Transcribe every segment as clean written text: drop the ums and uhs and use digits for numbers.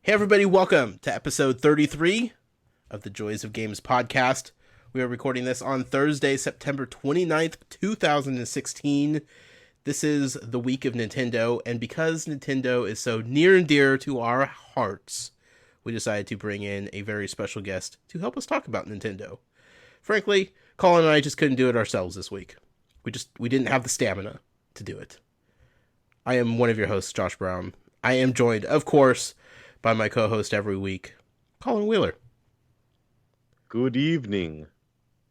Hey everybody, welcome to episode 33 of the Joys of Games podcast. We are recording this on Thursday, September 29th, 2016. This is the week of Nintendo, and because Nintendo is so near and dear to our hearts, we decided to bring in a very special guest to help us talk about Nintendo. Frankly, Colin and I just couldn't do it ourselves this week. We didn't have the stamina to do it. I am one of your hosts, Josh Brown. I am joined, of course, by my co-host every week, Colin Wheeler. Good evening.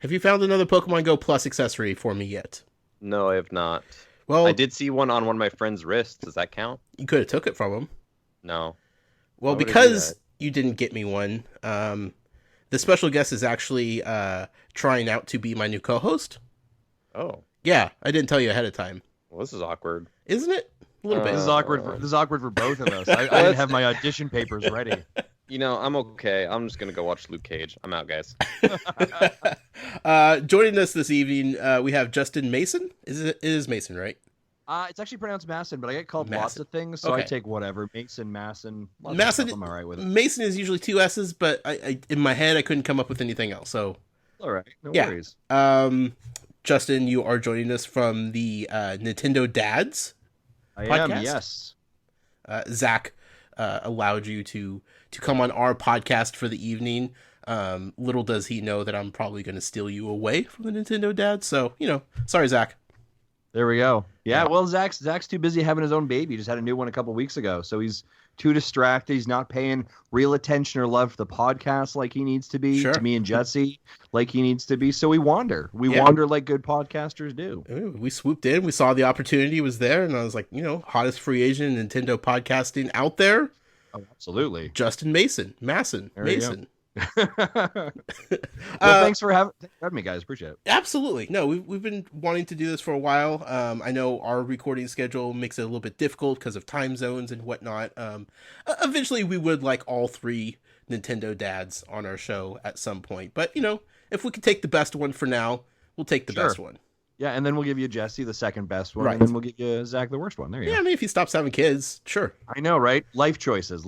Have you found another Pokemon Go Plus accessory for me yet? No, I have not. Well, I did see one on one of my friend's wrists. Does that count? You could have took it from him. No. Well, because you didn't get me one, the special guest is actually trying out to be my new co-host. Oh. Yeah, I didn't tell you ahead of time. Well, this is awkward. Isn't it? A little bit. This is awkward for both of us. I didn't have my audition papers ready. You know, I'm okay. I'm just gonna go watch Luke Cage. I'm out, guys. Joining us this evening, we have Justin Masson. It is Mason, right? It's actually pronounced Masson, but I get called Masson. lots of things, so Okay. I take whatever. Mason, Masson. Masson. I'm all right with it. Mason is usually two S's, but I in my head I couldn't come up with anything else. So All right, no Yeah. worries. Justin, you are joining us from the Nintendo Dads. I podcast? am, yes. Zach allowed you to come on our podcast for the evening. Little does he know that I'm probably going to steal you away from the Nintendo Dads. So, sorry, Zach. There we go. Yeah, well, Zach's too busy having his own baby. He just had a new one a couple weeks ago, so he's too distracted. He's not paying real attention or love to the podcast like he needs to be, Sure. to me and Jesse like he needs to be. So we wander. We wander like good podcasters do. We swooped in. We saw the opportunity was there, and I was like, hottest free agent in Nintendo podcasting out there. Oh, absolutely. Justin Masson. There you Mason. Well, thanks for having me, guys. Appreciate it. Absolutely. No, we've been wanting to do this for a while. I know our recording schedule makes it a little bit difficult because of time zones and whatnot. Eventually, we would like all three Nintendo dads on our show at some point. But, if we could take the best one for now, we'll take the best one. Yeah, and then we'll give you Jesse the second best one, Right. and then we'll get you Zach the worst one. There you Yeah, go. I mean, if he stops having kids, sure. I know, right? Life choices,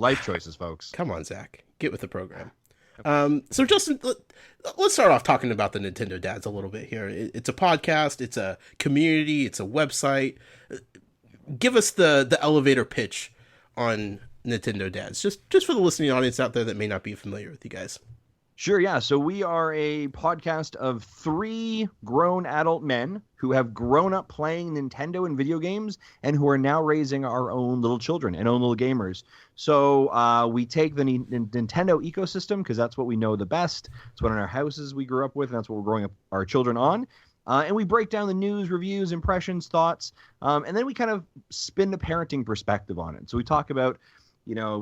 folks. Come on, Zach. Get with the program. So Justin, let's start off talking about the Nintendo Dads a little bit here. It's a podcast, it's a community, it's a website. Give us the elevator pitch on Nintendo Dads, just for the listening audience out there that may not be familiar with you guys. Sure, yeah. So we are a podcast of three grown adult men who have grown up playing Nintendo and video games and who are now raising our own little children and own little gamers. So we take the Nintendo ecosystem because that's what we know the best. It's what in our houses we grew up with, and that's what we're growing up our children on. And we break down the news, reviews, impressions, thoughts, and then we kind of spin the parenting perspective on it. So we talk about,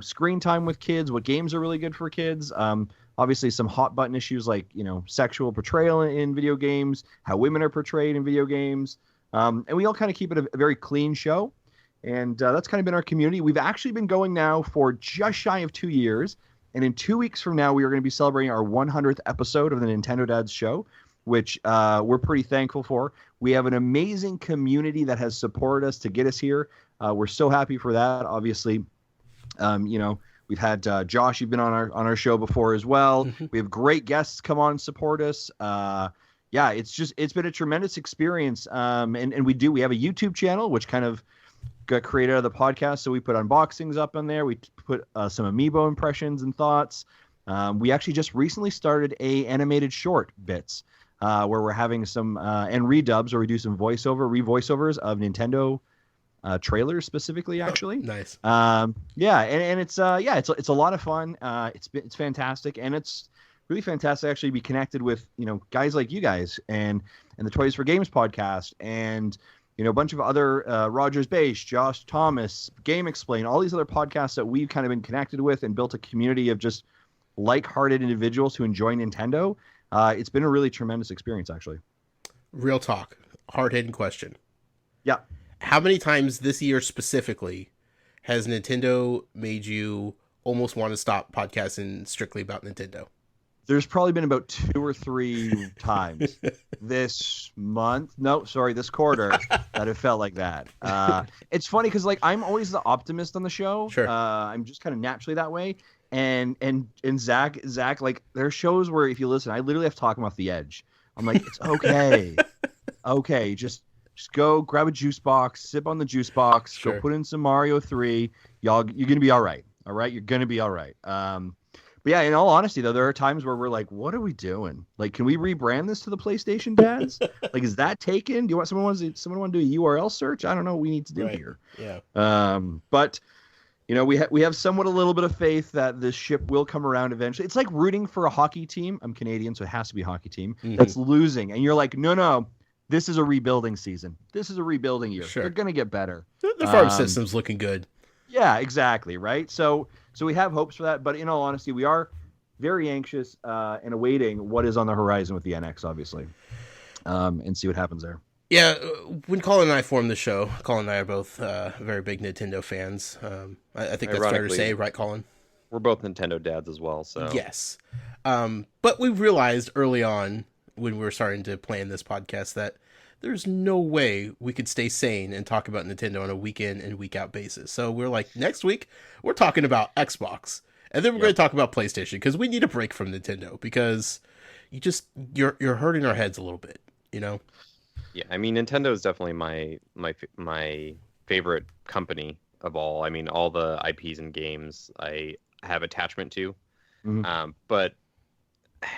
screen time with kids, what games are really good for kids. Obviously, some hot button issues like, sexual portrayal in video games, how women are portrayed in video games. And we all kind of keep it a very clean show. And that's kind of been our community. We've actually been going now for just shy of 2 years. And in 2 weeks from now, we are going to be celebrating our 100th episode of the Nintendo Dads show, which we're pretty thankful for. We have an amazing community that has supported us to get us here. We're so happy for that. Obviously, we've had Josh, you've been on our show before as well. Mm-hmm. We have great guests come on and support us. It's been a tremendous experience. And we have a YouTube channel, which kind of got created out of the podcast. So we put unboxings up on there. We put some amiibo impressions and thoughts. We actually just recently started a animated short bits where we're having some and redubs, or we do some revoiceovers of Nintendo trailers specifically, actually. Nice. And it's a lot of fun. It's fantastic, and it's really fantastic actually to be connected with guys like you guys and the Toys for Games podcast, and a bunch of other Rogers Base, Josh Thomas, Game Explain, all these other podcasts that we've kind of been connected with and built a community of just like-hearted individuals who enjoy Nintendo. It's been a really tremendous experience, actually. Real talk, hard-hitting question. Yeah. How many times this year specifically has Nintendo made you almost want to stop podcasting strictly about Nintendo? There's probably been about 2 or 3 times this quarter that it felt like that. It's funny because like I'm always the optimist on the show. Sure. I'm just kind of naturally that way. And Zach, like there are shows where if you listen, I literally have to talk him off the edge. I'm like, it's okay, okay, just go grab a juice box, sip on the juice box, Sure. go put in some Mario 3. You're gonna be all right. All right, you're gonna be all right. But yeah, in all honesty, though, there are times where we're like, what are we doing? Like, can we rebrand this to the PlayStation Dads? Like, is that taken? Do you want someone want to do a URL search? I don't know what we need to do here. Yeah. But you know, we have somewhat a little bit of faith that this ship will come around eventually. It's like rooting for a hockey team. I'm Canadian, so it has to be a hockey team that's losing, and you're like, no, this is a rebuilding season. This is a rebuilding year. Sure. They're gonna get better. The farm system's looking good. Yeah, exactly. Right. So we have hopes for that, but in all honesty, we are very anxious and awaiting what is on the horizon with the NX, obviously, and see what happens there. Yeah, when Colin and I formed the show, Colin and I are both very big Nintendo fans. I think that's fair to say, right, Colin? We're both Nintendo dads as well, so. Yes. But we realized early on when we were starting to plan this podcast that there's no way we could stay sane and talk about Nintendo on a week in and week out basis. So we're like, next week, we're talking about Xbox. And then we're going to talk about PlayStation because we need a break from Nintendo because you're hurting our heads a little bit, you know? Yeah, I mean, Nintendo is definitely my favorite company of all. I mean, all the IPs and games I have attachment to. Mm-hmm. But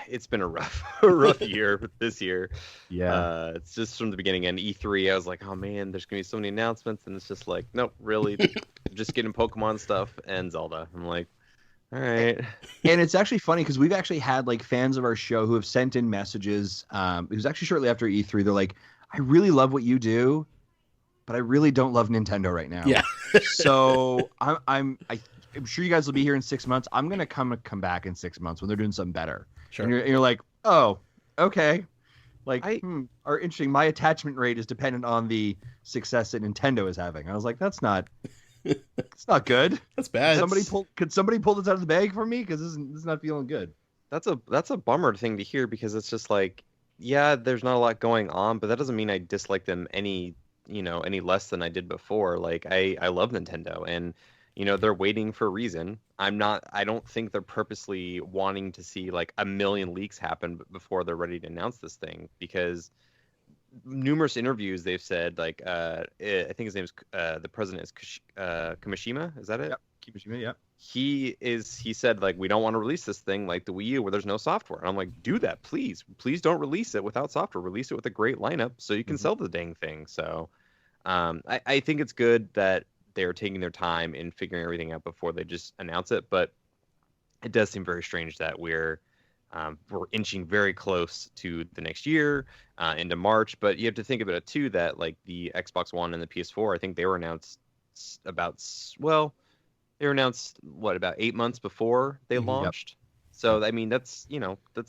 it's been a rough year this year. Yeah. It's just from the beginning. And E3, I was like, oh man, there's gonna be so many announcements, and it's just like, nope, really, just getting Pokemon stuff and Zelda. I'm like, all right. And it's actually funny because we've actually had like fans of our show who have sent in messages. It was actually shortly after E3. They're like, I really love what you do, but I really don't love Nintendo right now. Yeah. So I'm sure you guys will be here in 6 months. I'm gonna come back in 6 months when they're doing something better. Sure. And you're like, oh, okay. Like, or interesting. My attachment rate is dependent on the success that Nintendo is having. I was like, it's not good. That's bad. Could somebody pull this out of the bag for me? Because this is not feeling good. That's a bummer thing to hear because it's just like, yeah, there's not a lot going on, but that doesn't mean I dislike them any less than I did before. Like I love Nintendo, and they're waiting for a reason. I don't think they're purposely wanting to see like a million leaks happen before they're ready to announce this thing, because numerous interviews they've said, like I think his name is the president is Kimishima, is that it? Yep. Kimishima, yeah. He said, like, we don't want to release this thing like the Wii U where there's no software. And I'm like, do that, please don't release it without software. Release it with a great lineup so you can sell the dang thing. So I think it's good that they're taking their time in figuring everything out before they just announce it. But it does seem very strange that we're inching very close to the next year, into March. But you have to think about it too, that like the Xbox One and the PS4, I think they were announced about about 8 months before they launched. Yep. So I mean, that's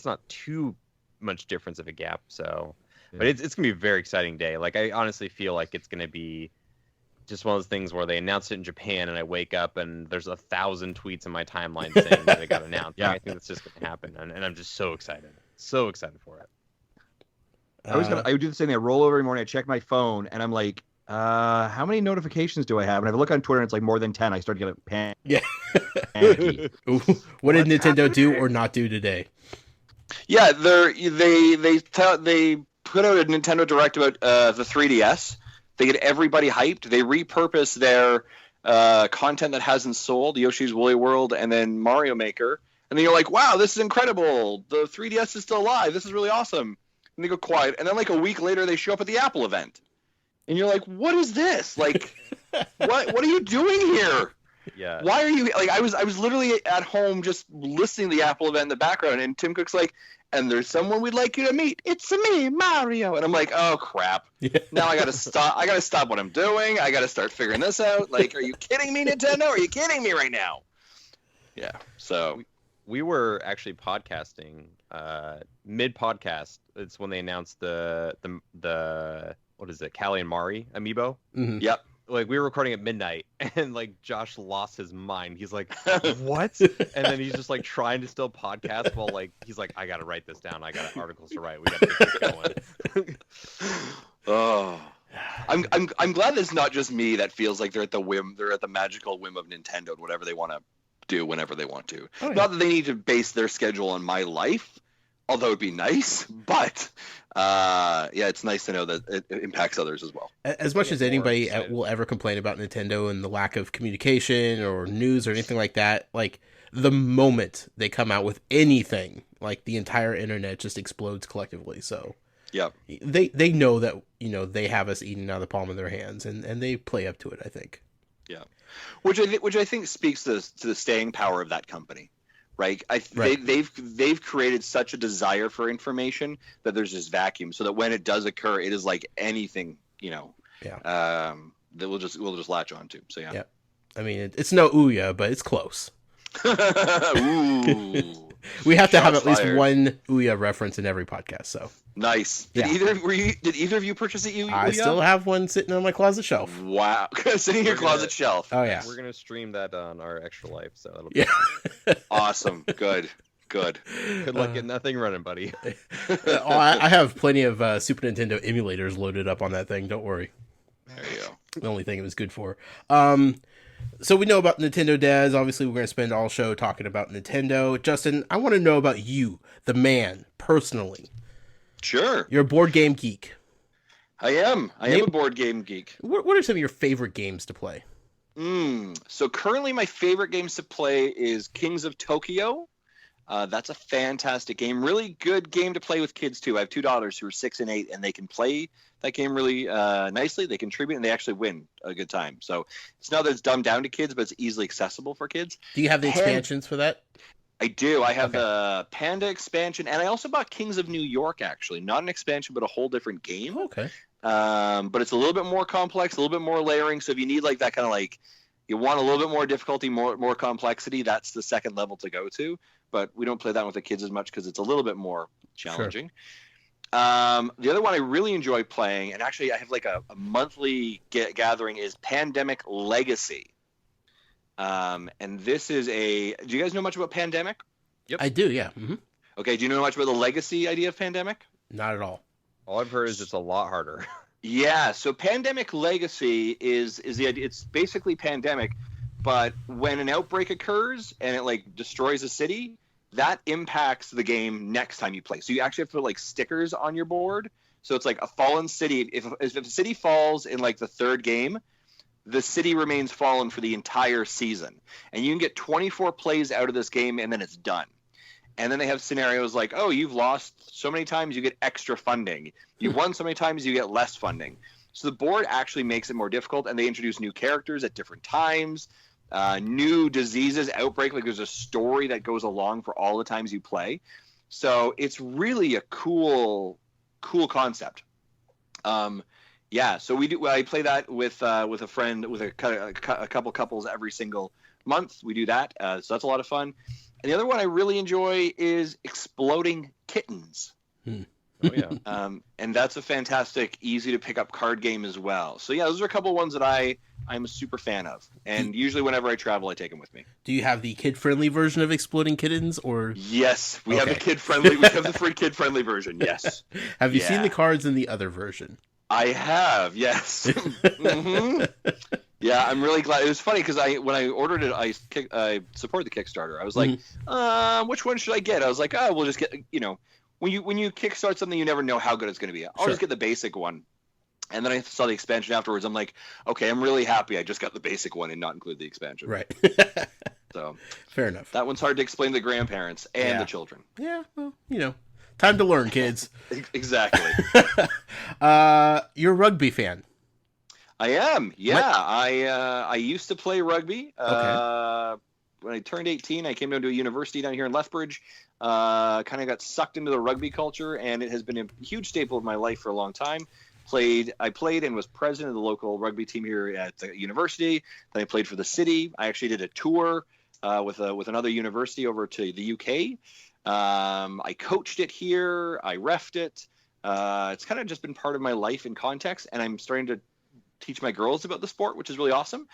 not too much difference of a gap. So, yeah. But it's gonna be a very exciting day. Like I honestly feel like it's gonna be just one of those things where they announced it in Japan and I wake up and there's 1,000 tweets in my timeline saying that it got announced. Yeah, I think that's just gonna happen, and I'm just so excited for it. I would do the same thing. I roll over every morning, I check my phone, and I'm like, how many notifications do I have? And if I look on Twitter and it's like more than 10, I start to get a panic. Yeah. What did Nintendo do or not do today? Yeah, they put out a Nintendo Direct about the 3DS. They get everybody hyped. They repurpose their content that hasn't sold, Yoshi's Woolly World and then Mario Maker. And then you're like, wow, this is incredible. The 3DS is still alive. This is really awesome. And they go quiet. And then like a week later, they show up at the Apple event. And you're like, what is this? Like, what are you doing here? Yeah. Why are you like? I was literally at home just listening to the Apple event in the background, and Tim Cook's like, and there's someone we'd like you to meet. It's me, Mario. And I'm like, oh crap. Yeah. Now I gotta stop. I gotta stop what I'm doing. I gotta start figuring this out. Like, are you kidding me, Nintendo? Are you kidding me right now? Yeah. So we were actually podcasting mid podcast. It's when they announced the what is it, Callie and Mari amiibo. Mm-hmm. Yep. like we were recording at midnight, and like Josh lost his mind. He's like, "What?" And then he's just like trying to still podcast while like he's like, "I gotta write this down. I got articles to write. We gotta get this going." Oh, I'm glad it's not just me that feels like they're at the magical whim of Nintendo and whatever they want to do whenever they want to. Oh, yeah. Not that they need to base their schedule on my life, although it'd be nice, but yeah, it's nice to know that it impacts others as well. As much as anybody will ever complain about Nintendo and the lack of communication or news or anything like that, like the moment they come out with anything, like the entire internet just explodes collectively. So yeah, they know that, you know, they have us eating out of the palm of their hands, and they play up to it, I think. Yeah, which I think speaks to the staying power of that company. Right, they've created such a desire for information that there's this vacuum, so that when it does occur, it is like anything, you know, that we'll just latch on to. So yeah. I mean, it's no Ouya, but it's close. Ooh. We have to have Shots at least fired. one Ouya reference in every podcast. So Nice. Did either of you purchase it? I still have one sitting on my closet shelf. Wow, sitting in your closet shelf. Oh yeah, We're gonna stream that on our Extra Life, so that'll be Awesome. Good. good luck getting that thing running, buddy. I have plenty of Super Nintendo emulators loaded up on that thing. Don't worry. There you go. The only thing it was good for. So we know about Nintendo Dads. Obviously, we're going to spend all show talking about Nintendo. Justin, I want to know about you, the man, personally. Sure. You're a board game geek. I am a board game geek. What are some of your favorite games to play? So currently my favorite games to play is Kings of Tokyo. That's a fantastic game. Really good game to play with kids, too. I have two daughters who are 6 and 8, and they can play that game really nicely. They contribute, and they actually win a good time. So it's not that it's dumbed down to kids, but it's easily accessible for kids. Do you have the expansions for that? I do. I have the Panda expansion, and I also bought Kings of New York, actually. Not an expansion, but a whole different game. Okay. But it's a little bit more complex, a little bit more layering. So if you need like that kind of like, you want a little bit more difficulty, more complexity, that's the second level to go to. But we don't play that with the kids as much because it's a little bit more challenging. Sure. The other one I really enjoy playing, and actually I have like a monthly gathering, is Pandemic Legacy. And this is do you guys know much about Pandemic? Yep. I do, yeah. Mm-hmm. Okay, do you know much about the legacy idea of Pandemic? Not at all. All I've heard is it's a lot harder. Yeah, so Pandemic Legacy is the idea. It's basically Pandemic, but when an outbreak occurs and it like destroys a city, that impacts the game next time you play. So you actually have to put like stickers on your board. So it's like a fallen city. If a city falls in like the third game, the city remains fallen for the entire season. And you can get 24 plays out of this game, and then it's done. And then they have scenarios like, oh, you've lost so many times, you get extra funding. You've won so many times, you get less funding. So the board actually makes it more difficult, and they introduce new characters at different times, new diseases, outbreak. Like there's a story that goes along for all the times you play. So it's really a cool concept. Yeah, so I play that with a friend, with a couple couples every single month. We do that, so that's a lot of fun. And the other one I really enjoy is Exploding Kittens. Oh yeah. And that's a fantastic, easy to pick up card game as well. So yeah, those are a couple ones that I'm a super fan of. And usually whenever I travel, I take them with me. Do you have the kid-friendly version of Exploding Kittens, or? Yes, we have the kid-friendly. We have the free kid-friendly version. Yes. Have you seen the cards in the other version? I have. Yes. Mm-hmm. Yeah, I'm really glad. It was funny because when I ordered it, I support the Kickstarter. I was like, which one should I get? I was like, we'll just get, when you kickstart something, you never know how good it's going to be. I'll just get the basic one. And then I saw the expansion afterwards. I'm like, okay, I'm really happy I just got the basic one and not include the expansion. Right. So fair enough. That one's hard to explain to the grandparents and the children. Yeah, well, time to learn, kids. Exactly. You're a rugby fan. I am. Yeah. What? I used to play rugby. Okay. When I turned 18, I came down to a university down here in Lethbridge. Kind of got sucked into the rugby culture, and it has been a huge staple of my life for a long time. I played and was president of the local rugby team here at the university. Then I played for the city. I actually did a tour with another university over to the UK. I coached it here. I reffed it. It's kind of just been part of my life in context, and I'm starting to teach my girls about the sport, which is really awesome.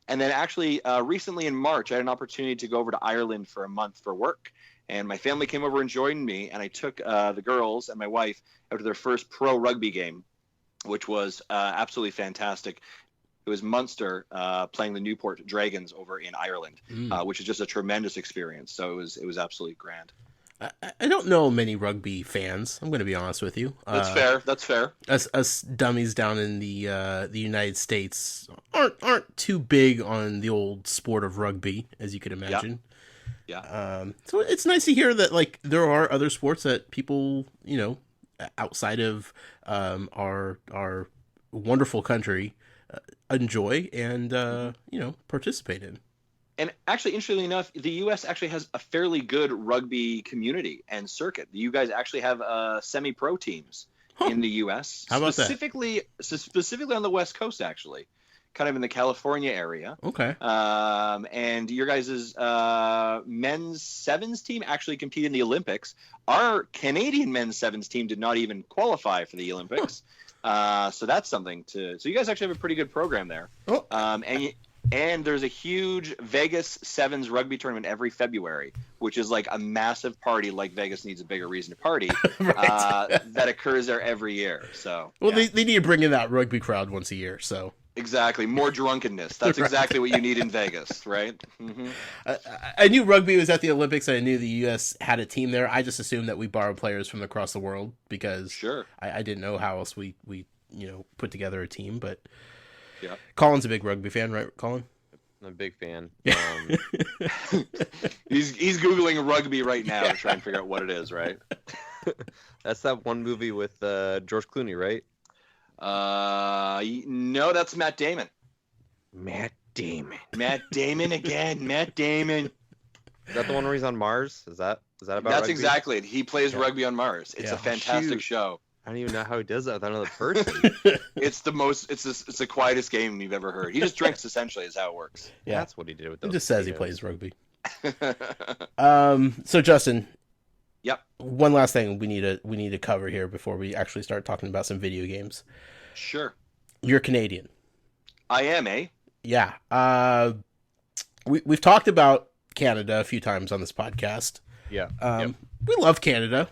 And then actually recently in March, I had an opportunity to go over to Ireland for a month for work. And my family came over and joined me, and I took the girls and my wife out to their first pro rugby game, which was absolutely fantastic. It was Munster playing the Newport Dragons over in Ireland, which is just a tremendous experience. So it was absolutely grand. I don't know many rugby fans. I'm going to be honest with you. That's fair. That's fair. Us dummies down in the United States aren't too big on the old sport of rugby, as you could imagine. Yeah. So it's nice to hear that like there are other sports that people, you know, outside of our wonderful country enjoy and you know, participate in. And actually, interestingly enough, the U.S. actually has a fairly good rugby community and circuit. You guys actually have semi-pro teams in the U.S. How about specifically on the West Coast, actually, kind of in the California area. Okay. And your guys' men's sevens team actually competed in the Olympics. Our Canadian men's sevens team did not even qualify for the Olympics. So that's something to. So you guys actually have a pretty good program there. Oh. And there's a huge Vegas Sevens rugby tournament every February, which is like a massive party, like Vegas needs a bigger reason to party, Right. that occurs there every year. So, well, yeah. they need to bring in that rugby crowd once a year, so. Exactly. More drunkenness. That's exactly what you need in Vegas, right? Mm-hmm. I knew rugby was at the Olympics. I knew the U.S. had a team there. I just assumed that we borrowed players from across the world because Sure. I didn't know how else we you know, put together a team, but Yeah. Colin's a big rugby fan, right, Colin? I'm a big fan. He's Googling rugby right now to try and figure out what it is, right? That's that one movie with George Clooney, right? No, that's Matt Damon. Matt Damon. Matt Damon again. Matt Damon. Is that the one where he's on Mars? Is that about That's rugby? exactly it. He plays rugby on Mars. It's Yeah. a fantastic Shoot. show. I don't even know how he does that with another person. It's the quietest game you've ever heard. He just drinks essentially is how it works. Yeah. That's what he did with It those just says he potatoes. plays rugby. So Justin. Yep. One last thing we need to cover here before we actually start talking about some video games. Sure. You're Canadian. I am, eh? Yeah. We've talked about Canada a few times on this podcast. Yeah. We love Canada.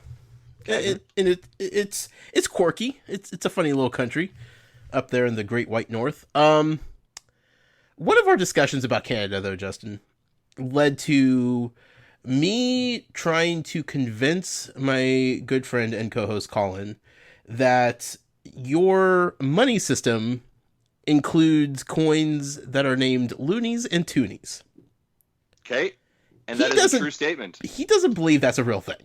It's quirky. It's a funny little country up there in the Great White North. One of our discussions about Canada, though, Justin, led to me trying to convince my good friend and co-host Colin that your money system includes coins that are named Loonies and Toonies. Okay. And He that is a doesn't- true statement. He doesn't believe that's a real thing.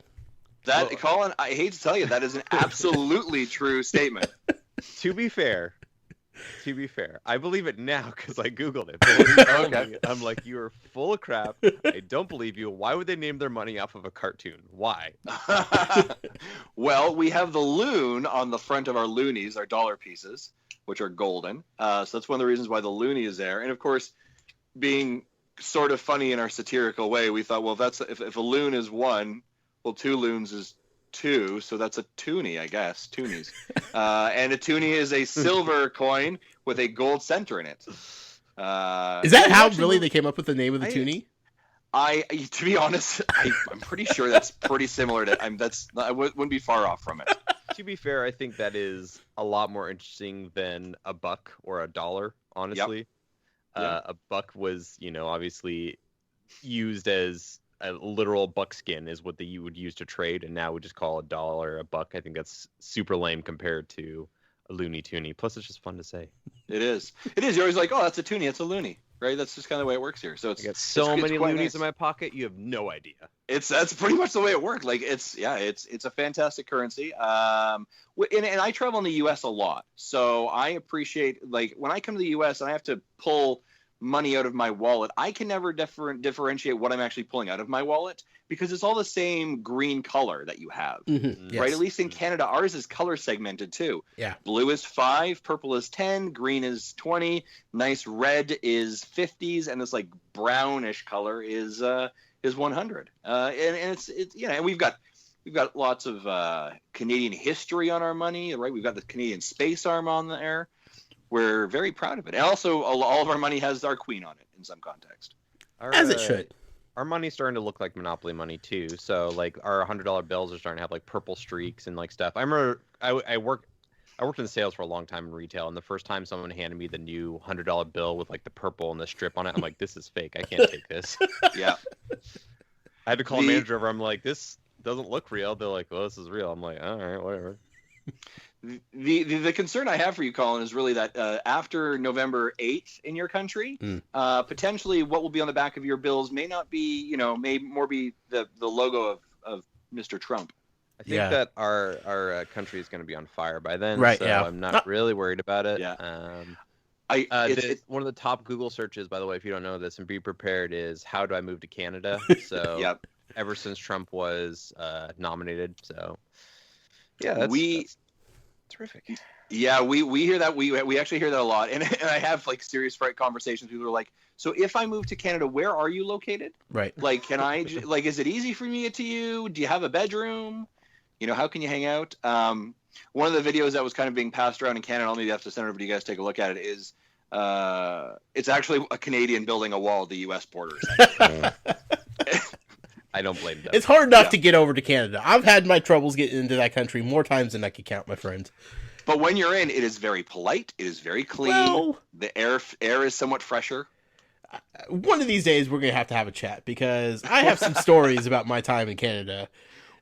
Colin, I hate to tell you, that is an absolutely true statement. To be fair, I believe it now because I Googled it. But when you told me, I'm like, you are full of crap. I don't believe you. Why would they name their money off of a cartoon? Why? Well, we have the loon on the front of our loonies, our dollar pieces, which are golden. So that's one of the reasons why the loonie is there. And of course, being sort of funny in our satirical way, we thought, well, if a loon is one, well, two loons is two, so that's a toonie, I guess. Toonies. And a toonie is a silver coin with a gold center in it. Is that how actually- really they came up with the name of the toonie? To be honest, I'm pretty sure that's pretty similar to. I wouldn't be far off from it. To be fair, I think that is a lot more interesting than a buck or a dollar, honestly. Yep. A buck was, obviously used as a literal buckskin is what you would use to trade, and now we just call a dollar a buck. I think that's super lame compared to a loony toonie. Plus, it's just fun to say. It is. You're always like, oh, that's a toonie, that's a loony, right? That's just kind of the way it works here. So I got so many loonies in my pocket, you have no idea. That's pretty much the way it worked. Like it's a fantastic currency. And I travel in the U.S. a lot, so I appreciate, like, when I come to the U.S. and I have to pull money out of my wallet, I can never differentiate what I'm actually pulling out of my wallet because it's all the same green color that you have. Mm-hmm. Yes. Right? At least in Canada, ours is color segmented too. Yeah. Blue is 5, purple is 10, green is 20, nice red is 50s, and this like brownish color is 100. And it's and we've got lots of Canadian history on our money, right? We've got the Canadian Space Arm on there. we're very proud of it. And also, all of our money has our queen on it in some context. As it should. Our money's starting to look like Monopoly money too. So like our $100 bills are starting to have like purple streaks and like stuff. I remember I worked in sales for a long time in retail, and the first time someone handed me the new $100 bill with like the purple and the strip on it, I'm like, this is fake. I can't take this. Yeah. I had to call a manager over. I'm like, this doesn't look real. They're like, well, this is real. I'm like, all right, whatever. The concern I have for you, Colin, is really that after November 8th in your country, potentially what will be on the back of your bills may not be, may more be the logo of Mr. Trump. I think that our country is going to be on fire by then. Right, so yeah. I'm not really worried about it. Yeah. One of the top Google searches, by the way, if you don't know this, and be prepared, is how do I move to Canada? So Yep. Ever since Trump was nominated. So yeah, that's terrific. Yeah, we hear that. We actually hear that a lot, and I have like serious conversations. People are like, so if I move to Canada, where are you located? Right. Like, can I like, is it easy for me to get to you? Do you have a bedroom? How can you hang out? One of the videos that was kind of being passed around in Canada, I'll maybe have to send it over to you guys to take a look at it, is it's actually a Canadian building a wall at the U.S. border. I don't blame them. It's hard enough to get over to Canada. I've had my troubles getting into that country more times than I could count, my friend. But when you're in, it is very polite. It is very clean. Well, the air is somewhat fresher. One of these days, we're going to have a chat, because I have some stories about my time in Canada.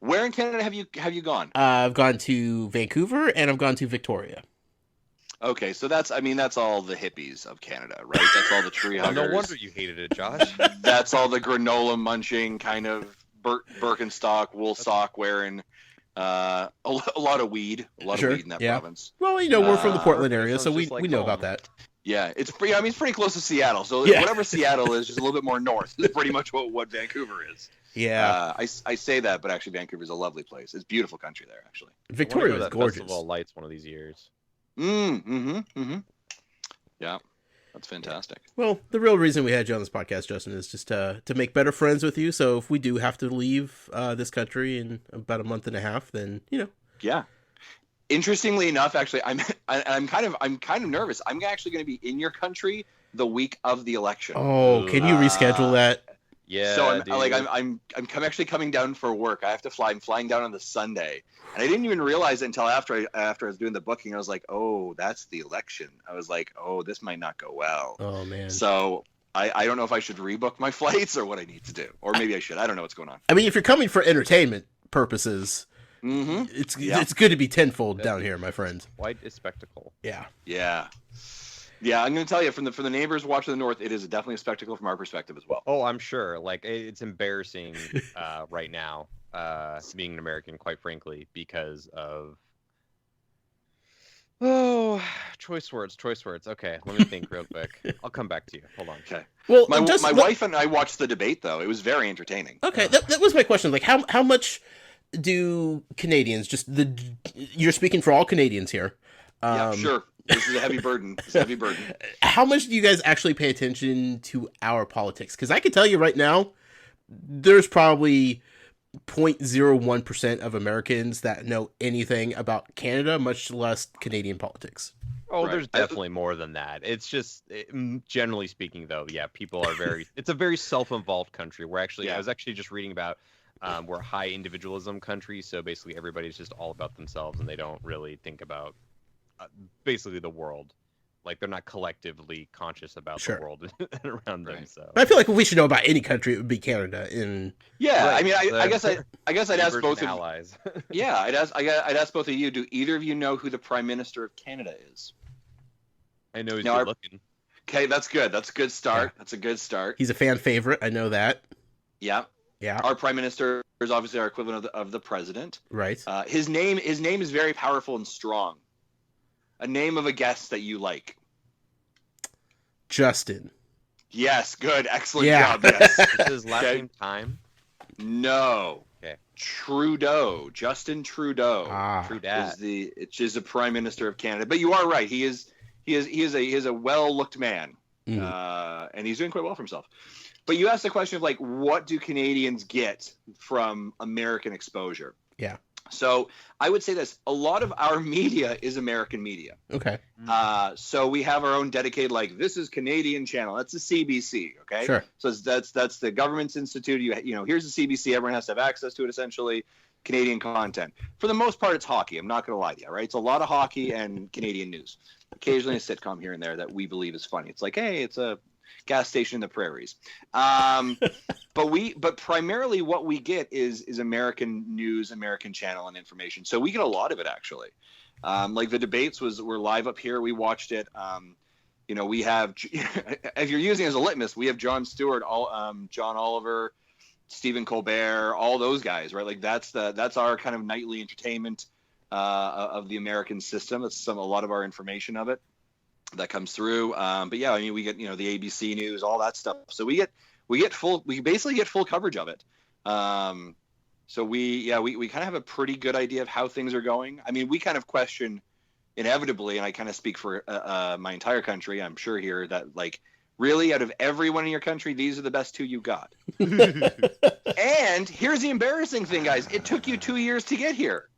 Where in Canada have you gone? I've gone to Vancouver, and I've gone to Victoria. Okay, so that's all the hippies of Canada, right? That's all the tree huggers. No wonder you hated it, Josh. That's all the granola munching kind of Birkenstock, wool sock wearing, a lot of weed, weed in that province. Well, we're from the Portland area, so we know home. about that. Yeah, it's pretty close to Seattle. So whatever Seattle is, just a little bit more north, is pretty much what Vancouver is. Yeah. I say that, but actually Vancouver's a lovely place. It's beautiful country there, actually. Victoria is gorgeous. Festival of Lights one of these years. Yeah, that's fantastic. Well, the real reason we had you on this podcast, Justin, is just to make better friends with you. So if we do have to leave this country in about a month and a half, then Yeah. Interestingly enough, actually, I'm kind of nervous. I'm actually going to be in your country the week of the election. Oh, can you reschedule that? Yeah. So I'm actually coming down for work. I have to fly. I'm flying down on the Sunday, and I didn't even realize it until after I was doing the booking. I was like, oh, that's the election. I was like, oh, this might not go well. Oh man. So I don't know if I should rebook my flights or what I need to do, or maybe I should. I don't know what's going on. I mean, if you're coming for entertainment purposes, it's good to be tenfold down here, my friend. Quite a spectacle. Yeah. Yeah, I'm going to tell you, from the neighbors watching the north, it is definitely a spectacle from our perspective as well. Oh, I'm sure. Like, it's embarrassing right now, being an American, quite frankly, because of... Oh, choice words. Okay, let me think real quick. I'll come back to you. Hold on. Okay. Well, my wife and I watched the debate, though. It was very entertaining. Okay, that was my question. Like, how much do Canadians, you're speaking for all Canadians here. Yeah, sure. This is a heavy burden. How much do you guys actually pay attention to our politics? Because I can tell you right now, there's probably 0.01% of Americans that know anything about Canada, much less Canadian politics. Oh, right. There's definitely more than that. It's just, generally speaking, though, yeah, people are it's a very self-involved country. I was actually just reading about, we're a high individualism country, so basically everybody's just all about themselves, and they don't really think about basically the world. Like, they're not collectively conscious about the world around them. So but I feel like if we should know about any country, it would be Canada. I mean, I guess I'd ask both allies. Yeah, I'd ask both of you. Do either of you know who the Prime Minister of Canada is? I know he's good looking. Okay, that's good. That's a good start. Yeah. That's a good start. He's a fan favorite. I know that. Yeah. Our Prime Minister is obviously our equivalent of the president. Right. His name is very powerful and strong. A name of a guest that you like. Justin. Yes, good. Excellent job. Yes. Is his last name Time? No. Okay. Trudeau. Justin Trudeau. Trudeau. Is the Prime Minister of Canada. But you are right. He is a well-looked man. And he's doing quite well for himself. But you asked the question of, like, what do Canadians get from American exposure? Yeah. So I would say this: a lot of our media is American media. Okay. So we have our own dedicated, like, this is Canadian channel. That's the CBC. Okay. Sure. So that's the government's institute. You know, here's the CBC. Everyone has to have access to it. Essentially, Canadian content. For the most part, it's hockey. I'm not going to lie to you. Right. It's a lot of hockey and Canadian news. Occasionally a sitcom here and there that we believe is funny. It's like, hey, it's a gas station in the prairies. But primarily what we get is American news, American channel, and information. So we get a lot of it, actually. Like the debates were live up here. We watched it. You know, we have, if you're using it as a litmus, we have Jon Stewart, John Oliver, Stephen Colbert, all those guys, right? Like that's our kind of nightly entertainment of the American system. That's a lot of our information of it that comes through. But yeah, I mean, we get, you know, the ABC News, all that stuff. So we basically get full coverage of it. So we kind of have a pretty good idea of how things are going. I mean, we kind of question inevitably, and I kind of speak for my entire country, I'm sure here, that like, really, out of everyone in your country, these are the best two you got. And here's the embarrassing thing, guys. It took you 2 years to get here.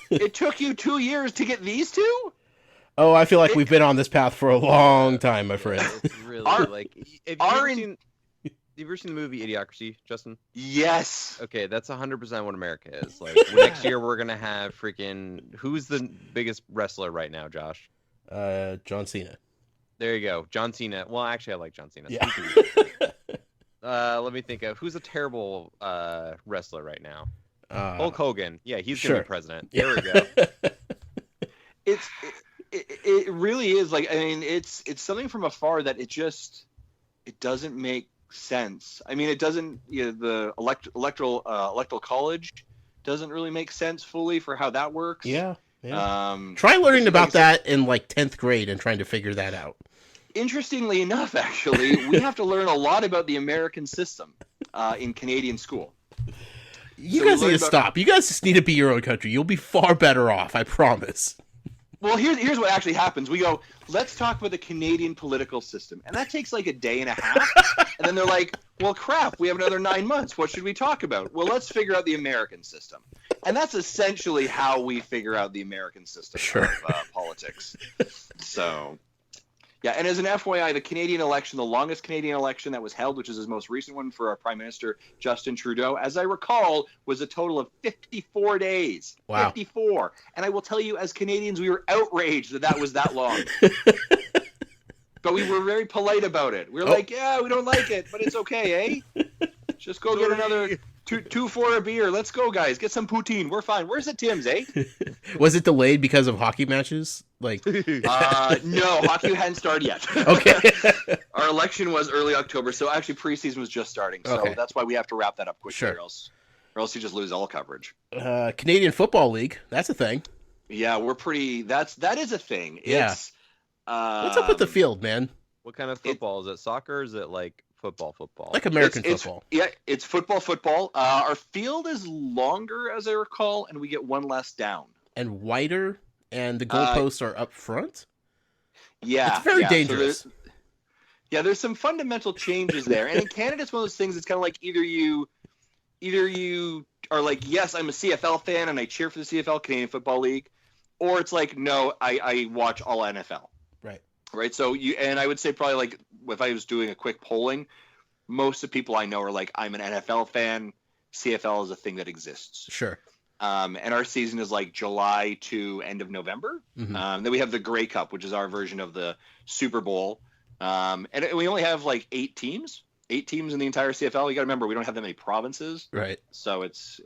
It took you 2 years to get these two? Oh, I feel like we've been on this path for a long time, my friend. It's really like, have you ever seen the movie Idiocracy, Justin? Yes. Okay, that's 100% what America is. Like, next year we're gonna have freaking, who's the biggest wrestler right now, Josh? John Cena. There you go, John Cena. Well, actually, I like John Cena. Yeah. Let me think of who's a terrible wrestler right now. Hulk Hogan. Yeah, he's gonna be president. There we go. It really is, like, I mean, it's something from afar that it doesn't make sense. I mean, it doesn't, you know, the electoral college doesn't really make sense fully for how that works. Yeah. Try learning about that in like 10th grade and trying to figure that out. Interestingly enough, actually, we have to learn a lot about the American system in Canadian school. You guys need to stop. You guys just need to be your own country. You'll be far better off, I promise. Well, here's what actually happens. We go, let's talk about the Canadian political system. And that takes like a day and a half. And then they're like, well, crap, we have another 9 months. What should we talk about? Well, let's figure out the American system. And that's essentially how we figure out the American system of politics. So, yeah, and as an FYI, the Canadian election, the longest Canadian election that was held, which is his most recent one for our Prime Minister, Justin Trudeau, as I recall, was a total of 54 days. Wow. 54. And I will tell you, as Canadians, we were outraged that was that long. But we were very polite about it. We were like, yeah, we don't like it, but it's okay, eh? Just go get another two for a beer. Let's go, guys. Get some poutine. We're fine. Where's the Tim's, eh? Was it delayed because of hockey matches? Like, no, hockey hadn't started yet. Okay. Our election was early October, so actually preseason was just starting. So that's why we have to wrap that up quickly, or else you just lose all coverage. Canadian Football League, that's a thing. Yeah, that is a thing. Yeah. It's, what's up with the field, man? What kind of football? Is it soccer or is it like football? Like American football. It's football. Our field is longer, as I recall, and we get one less down. And wider, and the goalposts are up front? Yeah. It's very dangerous. So there's some fundamental changes there. And in Canada, it's one of those things, it's kind of like either you are like, yes, I'm a CFL fan and I cheer for the CFL, Canadian Football League, or it's like, no, I watch all NFL. Right. So and I would say probably, like, if I was doing a quick polling, most of the people I know are like, I'm an NFL fan. CFL is a thing that exists. Sure. And our season is like July to end of November. Mm-hmm. Then we have the Grey Cup, which is our version of the Super Bowl. And we only have like 8 teams in the entire CFL. You got to remember, we don't have that many provinces. Right. So it's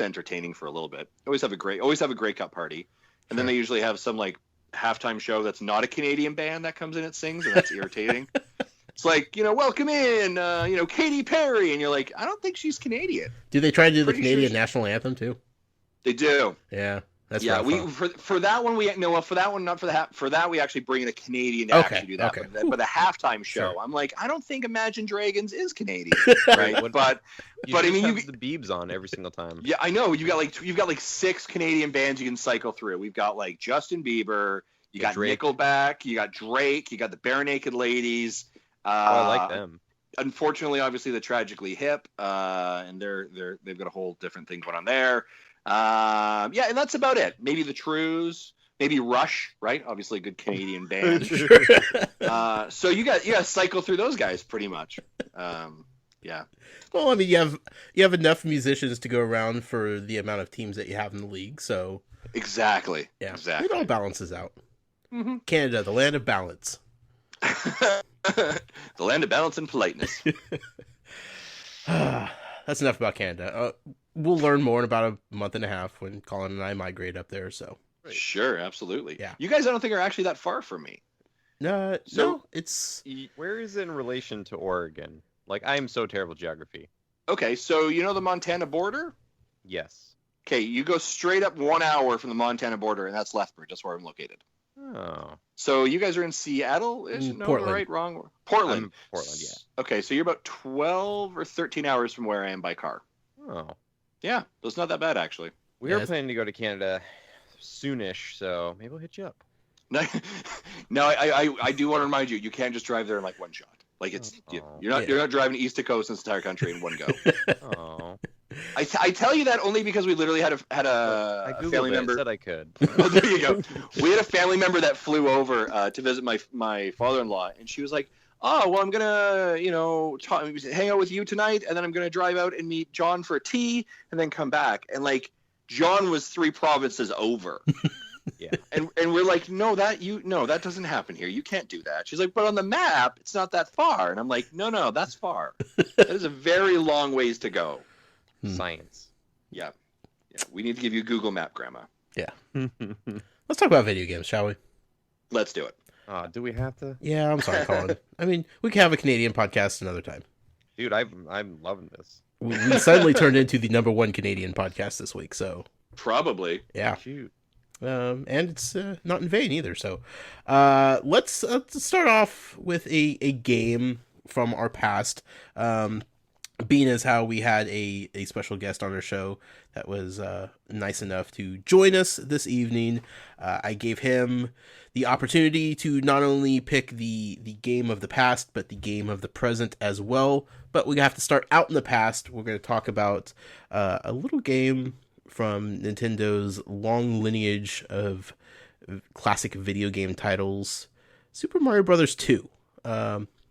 entertaining for a little bit. Always have a Grey Cup party. And then they usually have some like halftime show that's not a Canadian band that comes in and sings, and that's irritating. It's like, welcome in, Katy Perry, and you're like, I don't think she's Canadian. Do they try to do the Canadian national anthem too? They do. Yeah, that's for that one for that we actually bring in a Canadian to actually do that. But the halftime show, I'm like, I don't think Imagine Dragons is Canadian, right? but I mean, have the Biebs on every single time. Yeah, I know. You've got like 6 Canadian bands you can cycle through. We've got like Justin Bieber, you got Drake. Nickelback, you got Drake, you got the Bare Naked Ladies. I like them. Unfortunately, obviously, the Tragically Hip, and they've got a whole different thing going on there. Yeah, and that's about it. Maybe the Trues, maybe Rush, right? Obviously a good Canadian band. So you got to cycle through those guys pretty much. Yeah. Well, I mean, you have enough musicians to go around for the amount of teams that you have in the league, so Exactly. yeah, Exactly. it all balances out. Mm-hmm. Canada, the land of balance. The land of balance and politeness. That's enough about Canada. We'll learn more in about a month and a half when Colin and I migrate up there. So Sure, absolutely. Yeah. You guys, I don't think are actually that far from me. no, it's Where is it in relation to Oregon? Like, I am so terrible at geography. Okay, so you know the Montana border? Yes. Okay, you go straight up 1 hour from the Montana border, and that's Lethbridge. That's where I'm located. Oh. So you guys are in Seattle? No, Portland. right, wrong? Portland. I'm Portland, yeah. Okay, so you're about 12 or 13 hours from where I am by car. Oh. Yeah, so it's not that bad, actually. We Yeah, are planning to go to Canada soonish, so maybe we'll hit you up. No, I do want to remind you, you can't just drive there in like one shot. Like you're not driving east to coast in this entire country in one go. Oh. I tell you that only because we literally had a I Googled family it, member. said I could. Oh, there you go. We had a family member that flew over to visit my father-in-law, and she was like, "Oh, well, I'm gonna hang out with you tonight, and then I'm gonna drive out and meet John for a tea, and then come back." And like, John was 3 provinces over. Yeah. And we're like, no, that doesn't happen here. You can't do that. She's like, but on the map, it's not that far. And I'm like, no, that's far. That is a very long ways to go. Science. Yeah. We need to give you Google Map, Grandma. yeah. Let's talk about video games, shall we? Let's do it. Do we have to? Yeah, I'm sorry, Colin. I mean, we can have a Canadian podcast another time. Dude, I'm loving this. We suddenly turned into the #1 Canadian podcast this week, so Probably. yeah. Shoot. And it's not in vain either. So let's start off with a game from our past. Being as how we had a special guest on our show that was nice enough to join us this evening, I gave him the opportunity to not only pick the game of the past, but the game of the present as well. But we have to start out in the past. We're going to talk about a little game from Nintendo's long lineage of classic video game titles, Super Mario Bros. 2.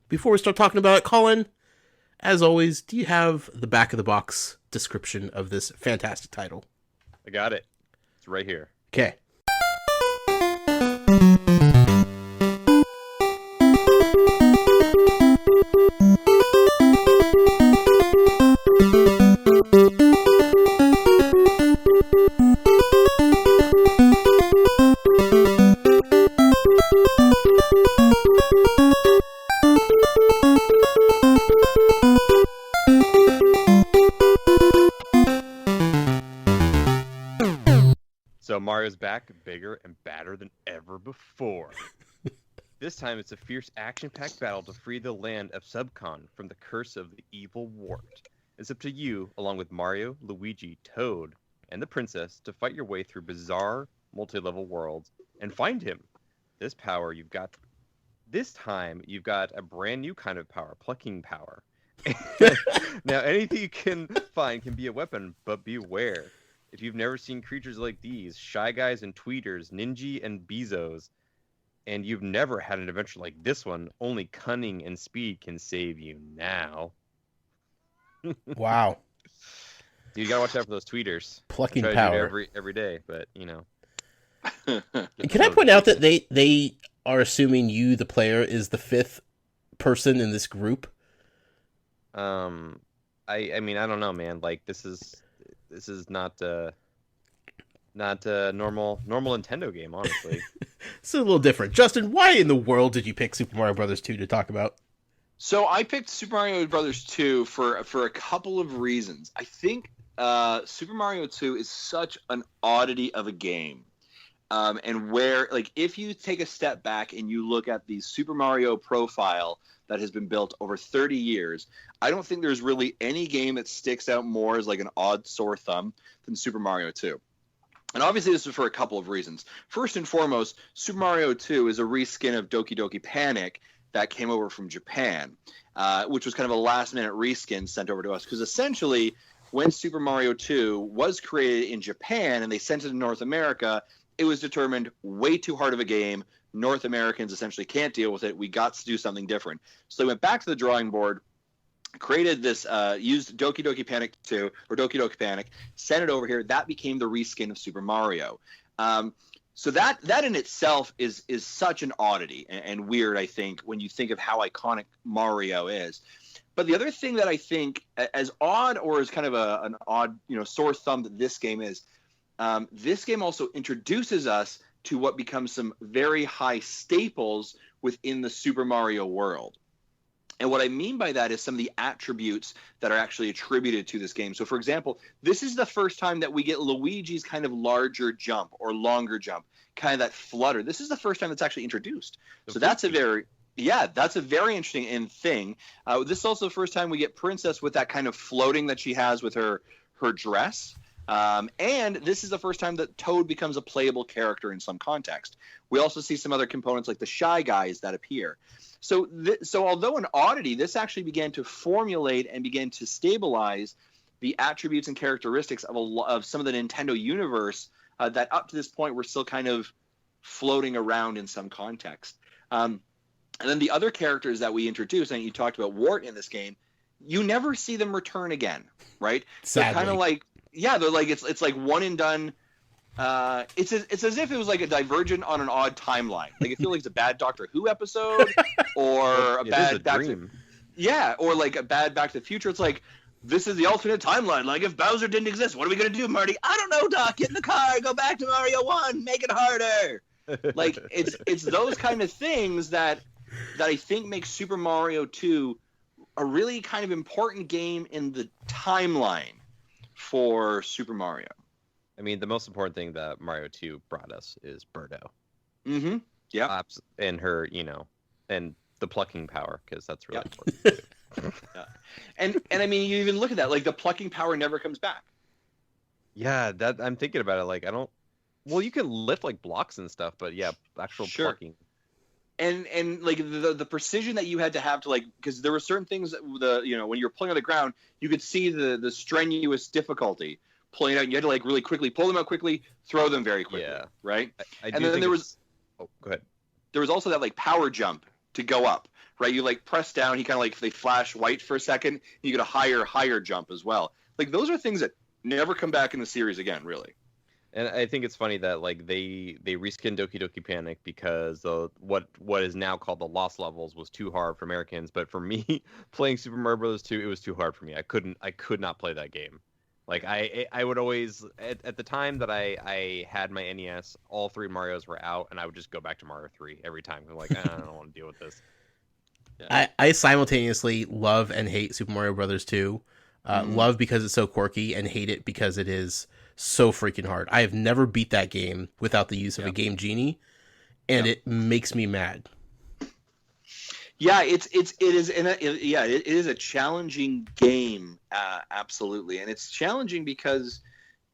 Before we start talking about it, Colin, as always, do you have the back of the box description of this fantastic title? I got it. It's right here. Okay. So Mario's back, bigger and badder than ever before. This time it's a fierce action-packed battle to free the land of Subcon from the curse of the evil wart. It's up to you, along with Mario, Luigi, Toad, and the princess, to fight your way through bizarre, multi-level worlds and find him. This time you've got a brand new kind of power, plucking power. Now anything you can find can be a weapon, but beware. If you've never seen creatures like these, Shy Guys and Tweeters, Ninja and Bezos, and you've never had an adventure like this one, only cunning and speed can save you now. Wow. You gotta watch out for those Tweeters. Plucking I try to do power. it every day, but you know. Can I point out that they are assuming you, the player, is the 5th person in this group? I mean, I don't know, man. Like this is not a normal Nintendo game, honestly. It's a little different. Justin, why in the world did you pick Super Mario Bros. 2 to talk about? So I picked Super Mario Bros. 2 for a couple of reasons. I think Super Mario 2 is such an oddity of a game. And where, like, if you take a step back and you look at the Super Mario profile that has been built over 30 years, I don't think there's really any game that sticks out more as like an odd sore thumb than Super Mario 2. And obviously this is for a couple of reasons. First and foremost, Super Mario 2 is a reskin of Doki Doki Panic that came over from Japan, which was kind of a last-minute reskin sent over to us. Because essentially, when Super Mario 2 was created in Japan and they sent it to North America, it was determined way too hard of a game. North Americans essentially can't deal with it. We got to do something different. So they went back to the drawing board, created this, used Doki Doki Panic 2, or Doki Doki Panic, sent it over here. That became the reskin of Super Mario. So that in itself is such an oddity and weird, I think, when you think of how iconic Mario is. But the other thing that I think, as odd or as kind of an odd, sore thumb that this game is, this game also introduces us to what becomes some very high staples within the Super Mario world. And what I mean by that is some of the attributes that are actually attributed to this game. So, for example, this is the first time that we get Luigi's kind of larger jump or longer jump, kind of that flutter. This is the first time that's actually introduced. So that's a very interesting thing. This is also the first time we get Princess with that kind of floating that she has with her dress. And this is the first time that Toad becomes a playable character in some context. We also see some other components like the Shy Guys that appear. So although an oddity, this actually began to formulate and begin to stabilize the attributes and characteristics of some of the Nintendo universe that up to this point were still kind of floating around in some context. And then the other characters that we introduced, and you talked about Wart in this game, you never see them return again, right? Sadly. They're kind of like, they're like it's like one and done. It's as if it was like a Divergent on an odd timeline. Like I feel like it's a bad Doctor Who episode, or a bad Back to or like a bad Back to the Future. It's like, this is the alternate timeline. Like, if Bowser didn't exist, what are we gonna do, Marty? I don't know, Doc. Get in the car, go back to Mario 1, make it harder. Like it's those kind of things that I think make Super Mario 2 a really kind of important game in the timeline for Super Mario. I mean, the most important thing that Mario 2 brought us is Birdo. Mm-hmm. Yeah. And her, and the plucking power, because that's really important. Yeah. And I mean, you even look at that, like the plucking power never comes back. Yeah, that I'm thinking about it. Like, well, you can lift like blocks and stuff, but yeah, actual plucking. And like the precision that you had to have to, like, because there were certain things that when you were pulling on the ground, you could see the strenuous difficulty pulling it out. And you had to like really quickly pull them out quickly, throw them very quickly. Yeah. Right. And then there was. Oh, go ahead. There was also that like power jump to go up. Right. You like press down. He kind of like, they flash white for a second. You get a higher jump as well. Like those are things that never come back in the series again, really. And I think it's funny that like they reskinned Doki Doki Panic because what is now called the Lost Levels was too hard for Americans, but for me playing Super Mario Bros. 2, it was too hard for me. I could not play that game. Like I would always at the time that I had my NES, all 3 Marios were out, and I would just go back to Mario 3 every time. I'm like, I don't want to deal with this. Yeah. I simultaneously love and hate Super Mario Brothers 2. Love because it's so quirky, and hate it because it is so freaking hard. I have never beat that game without the use of a Game Genie, and it makes me mad. Yeah, it is a challenging game, absolutely, and it's challenging because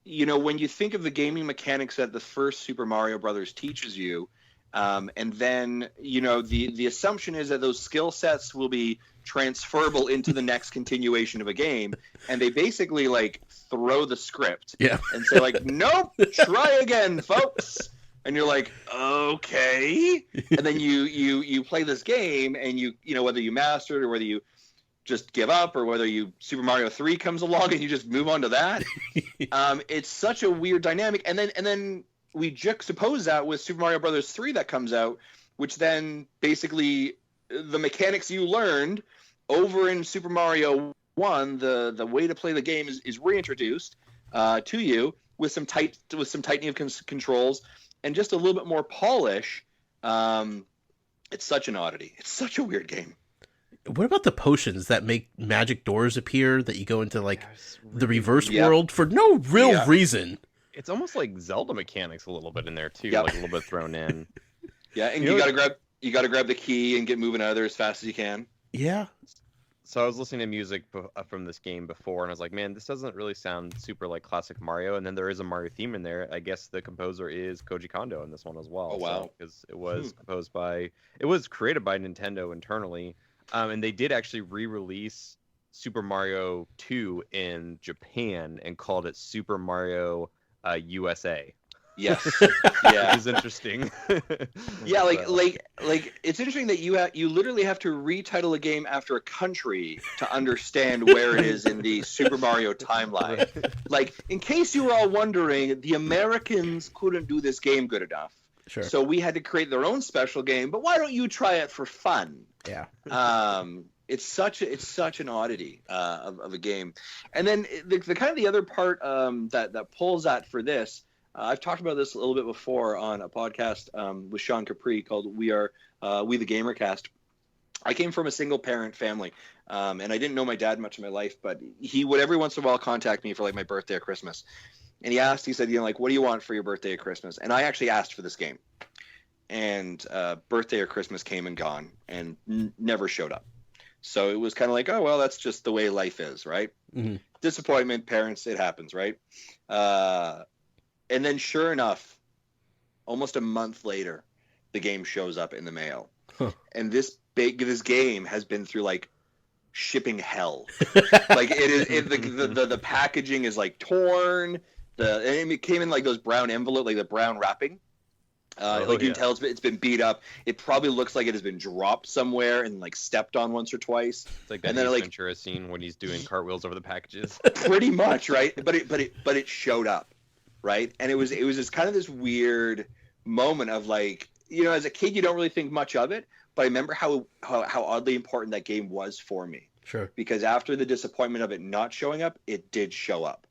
when you think of the gaming mechanics that the first Super Mario Brothers teaches you, and then the assumption is that those skill sets will be transferable into the next continuation of a game, and they basically like throw the script and say like, nope, try again, folks. And you're like, okay. And then you play this game, and whether you master it or whether you just give up, or whether Super Mario 3 comes along and you just move on to that. It's such a weird dynamic. And then we juxtapose that with Super Mario Brothers 3 that comes out, which then basically the mechanics you learned over in Super Mario 1, the way to play the game is reintroduced to you with some tightening of controls and just a little bit more polish. It's such an oddity. It's such a weird game. What about the potions that make magic doors appear that you go into like the reverse world for no real reason? It's almost like Zelda mechanics a little bit in there too, like a little bit thrown in. Yeah, and you gotta grab the key and get moving out of there as fast as you can. Yeah. So I was listening to music from this game before, and I was like, man, this doesn't really sound super like classic Mario. And then there is a Mario theme in there. I guess the composer is Koji Kondo in this one as well. Oh, wow. Because it was created by Nintendo internally. And they did actually re-release Super Mario 2 in Japan and called it Super Mario USA. Yes. Yeah, it's interesting. Yeah, like it's interesting that you literally have to retitle a game after a country to understand where it is in the Super Mario timeline. Like, in case you were all wondering, the Americans couldn't do this game good enough. Sure. So we had to create their own special game, but why don't you try it for fun? Yeah. It's such an oddity of a game. And then the kind of the other part that pulls that for this, I've talked about this a little bit before on a podcast with Sean Capri called We the Gamercast. I came from a single parent family, and I didn't know my dad much in my life, but he would every once in a while contact me for like my birthday or Christmas. And he said, like, what do you want for your birthday or Christmas? And I actually asked for this game. And birthday or Christmas came and gone and never showed up. So it was kind of like, oh, well, that's just the way life is, right? Mm-hmm. Disappointment, parents, it happens, right? And then sure enough, almost a month later, the game shows up in the mail. Huh. And this game has been through like shipping hell. Like the packaging is like torn. And it came in like those brown envelope, like the brown wrapping. You can tell it's been beat up. It probably looks like it has been dropped somewhere and like stepped on once or twice. It's like that Ace Ventura scene when he's doing cartwheels over the packages. Pretty much, right? But it showed up, right? And it was just kind of this weird moment of like, as a kid you don't really think much of it, but I remember how oddly important that game was for me. Sure. Because after the disappointment of it not showing up, it did show up.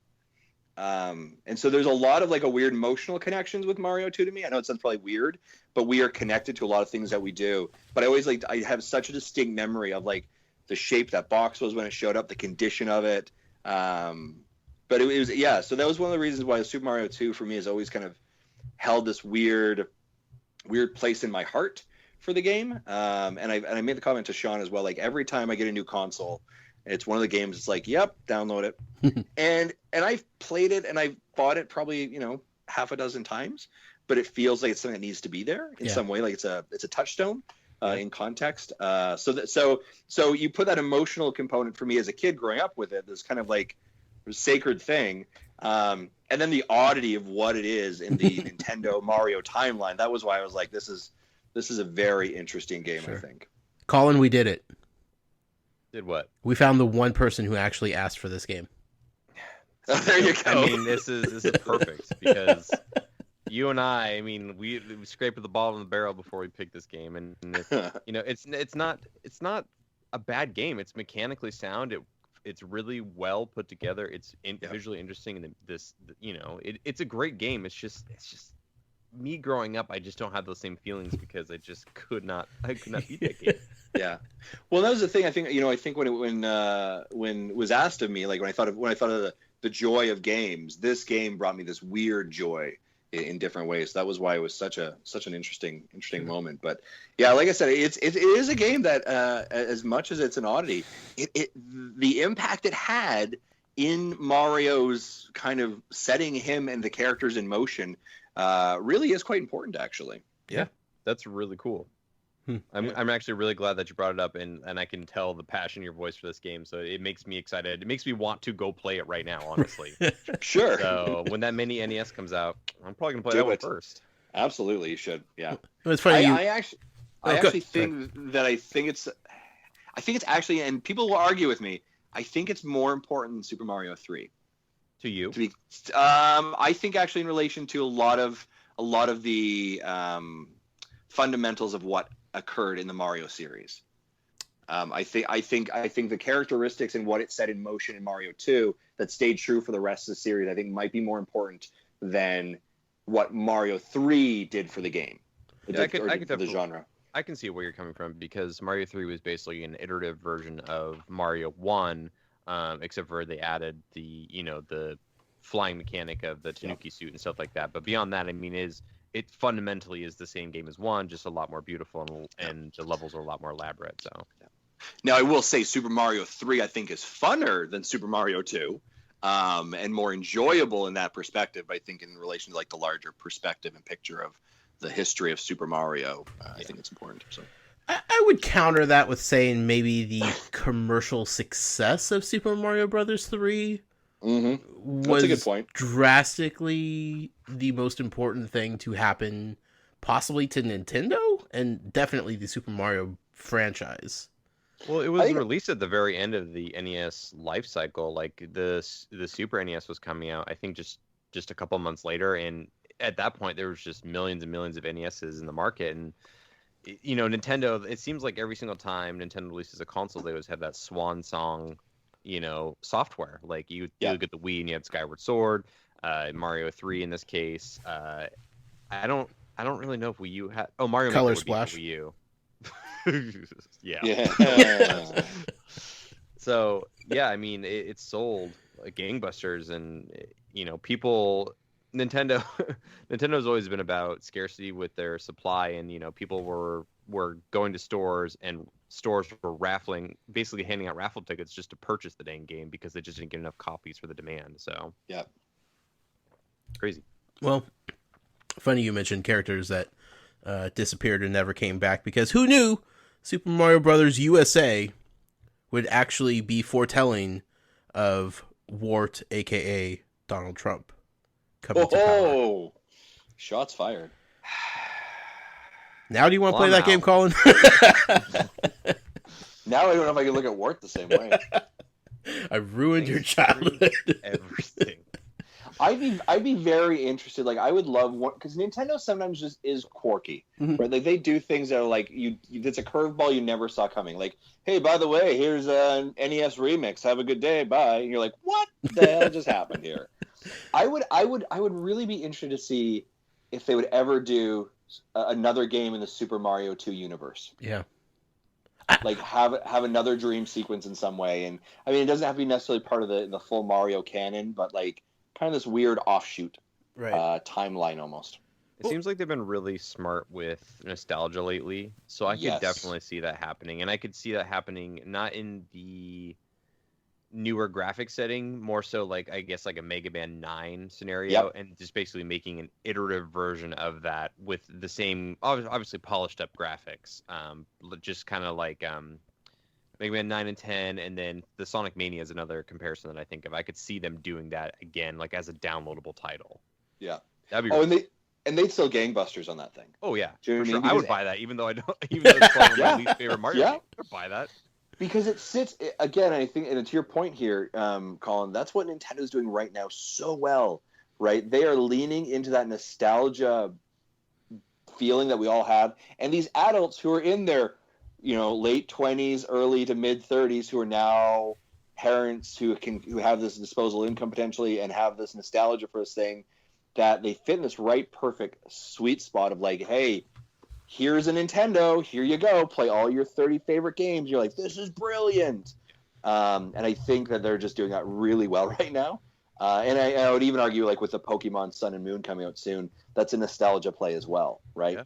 And so there's a lot of like a weird emotional connections with Mario 2 to me. I know it sounds probably weird, but we are connected to a lot of things that we do. But I have such a distinct memory of like the shape that box was when it showed up, the condition of it. But it was, yeah. So that was one of the reasons why Super Mario 2 for me has always kind of held this weird place in my heart for the game. And I made the comment to Sean as well. Like every time I get a new console, it's one of the games. It's like, yep, download it. and I've played it and I've bought it probably, half a dozen times, but it feels like it's something that needs to be there in some way. Like it's a touchstone in context. So you put that emotional component for me as a kid growing up with it, this kind of like sacred thing. And then the oddity of what it is in the Nintendo Mario timeline. That was why I was like, this is a very interesting game, sure. I think. Colin, we did it. Did what? We found the one person who actually asked for this game. Oh, there you go. I mean, this is perfect because you and we scraped the bottom of the barrel before we picked this game, and it's not a bad game. It's mechanically sound. It's really well put together. It's visually interesting, and it's a great game. It's just me growing up. I just don't have those same feelings because I could not beat that game. Yeah, well, that was the thing. I think when it was asked of me, like when I thought of the joy of games, this game brought me this weird joy in different ways. That was why it was such an interesting moment. But yeah, like I said, it is a game that as much as it's an oddity, the impact it had in Mario's kind of setting him and the characters in motion really is quite important, actually. Yeah, that's really cool. I'm actually really glad that you brought it up, and I can tell the passion in your voice for this game. So it makes me excited. It makes me want to go play it right now, honestly. Sure. So when that mini NES comes out, I'm probably gonna play that one first. Absolutely, you should. Yeah. It's funny. I actually think it's actually, and people will argue with me, I think it's more important than Super Mario 3. To you? I think actually in relation to a lot of the fundamentals of what occurred in the Mario series. I think the characteristics and what it set in motion in Mario 2 that stayed true for the rest of the series, I think might be more important than what Mario 3 did for the game. For the genre. I can see where you're coming from because Mario 3 was basically an iterative version of Mario 1, except for they added the flying mechanic of the Tanuki suit and stuff like that. But beyond that, it fundamentally is the same game as 1, just a lot more beautiful and the levels are a lot more elaborate. So now I will say Super Mario 3 I think is funner than Super Mario 2, and more enjoyable in that perspective. I think in relation to like the larger perspective and picture of the history of Super Mario, I think it's important. So I would counter that with saying maybe the commercial success of Super Mario Brothers 3 That's a good point. Drastically the most important thing to happen possibly to Nintendo and definitely the Super Mario franchise. Well, it was released at the very end of the NES life cycle. Like the Super NES was coming out, I think just a couple months later, and at that point there was just millions and millions of NESs in the market. And you know, Nintendo, it seems like every single time Nintendo releases a console, they always have that swan song, you know, software. Like you get the Wii and you had Skyward Sword, Mario 3 in this case. I don't really know if Wii U had Mario Color Maker Splash. Wii U. Yeah. So yeah, I mean, it sold like gangbusters, and you know, Nintendo's always been about scarcity with their supply, and you know, people were going to stores, and stores were basically handing out raffle tickets just to purchase the dang game because they just didn't get enough copies for the demand. So yeah, crazy. Well, funny you mentioned characters that disappeared and never came back, because who knew Super Mario Brothers USA would actually be foretelling of Wart, aka Donald Trump, coming to power. Shots fired. Now do you want to play that game, Colin? Now I don't know if I can look at Wart the same way. I've ruined your childhood. Everything. I'd be very interested. Like, I would love one, because Nintendo sometimes just is quirky, right? Like, they do things that are like it's a curveball you never saw coming. Like, hey, by the way, here's an NES remix. Have a good day. Bye. And you're like, what the hell just happened here? I would really be interested to see if they would ever do another game in the Super Mario 2 universe. Yeah. Like have another dream sequence in some way. And I mean, it doesn't have to be necessarily part of the full Mario canon, but like kind of this weird offshoot timeline almost. It seems like they've been really smart with nostalgia lately, so I could definitely see that happening. And I could see that happening not in the newer graphic setting, more so like, I guess, like a Mega Man 9 scenario, and just basically making an iterative version of that with the same, obviously polished up graphics, just kind of like Mega Man 9 and 10, and then the Sonic Mania is another comparison that I think of. I could see them doing that again, like as a downloadable title. Yeah. That'd be and they'd sell gangbusters on that thing. Oh yeah, for sure. I would buy that, even though it's probably my least favorite Mario game. I'd buy that. Because it sits, again, I think, and to your point here, Colin, that's what Nintendo's doing right now so well, right? They are leaning into that nostalgia feeling that we all have. And these adults who are in their, late 20s, early to mid 30s, who are now parents who have this disposable income potentially and have this nostalgia for this thing, that they fit in this perfect sweet spot of like, hey, here's a Nintendo, here you go, play all your 30 favorite games. You're like, this is brilliant. And I think that they're just doing that really well right now. And I would even argue, like with the Pokemon Sun and Moon coming out soon, that's a nostalgia play as well, right? Yeah.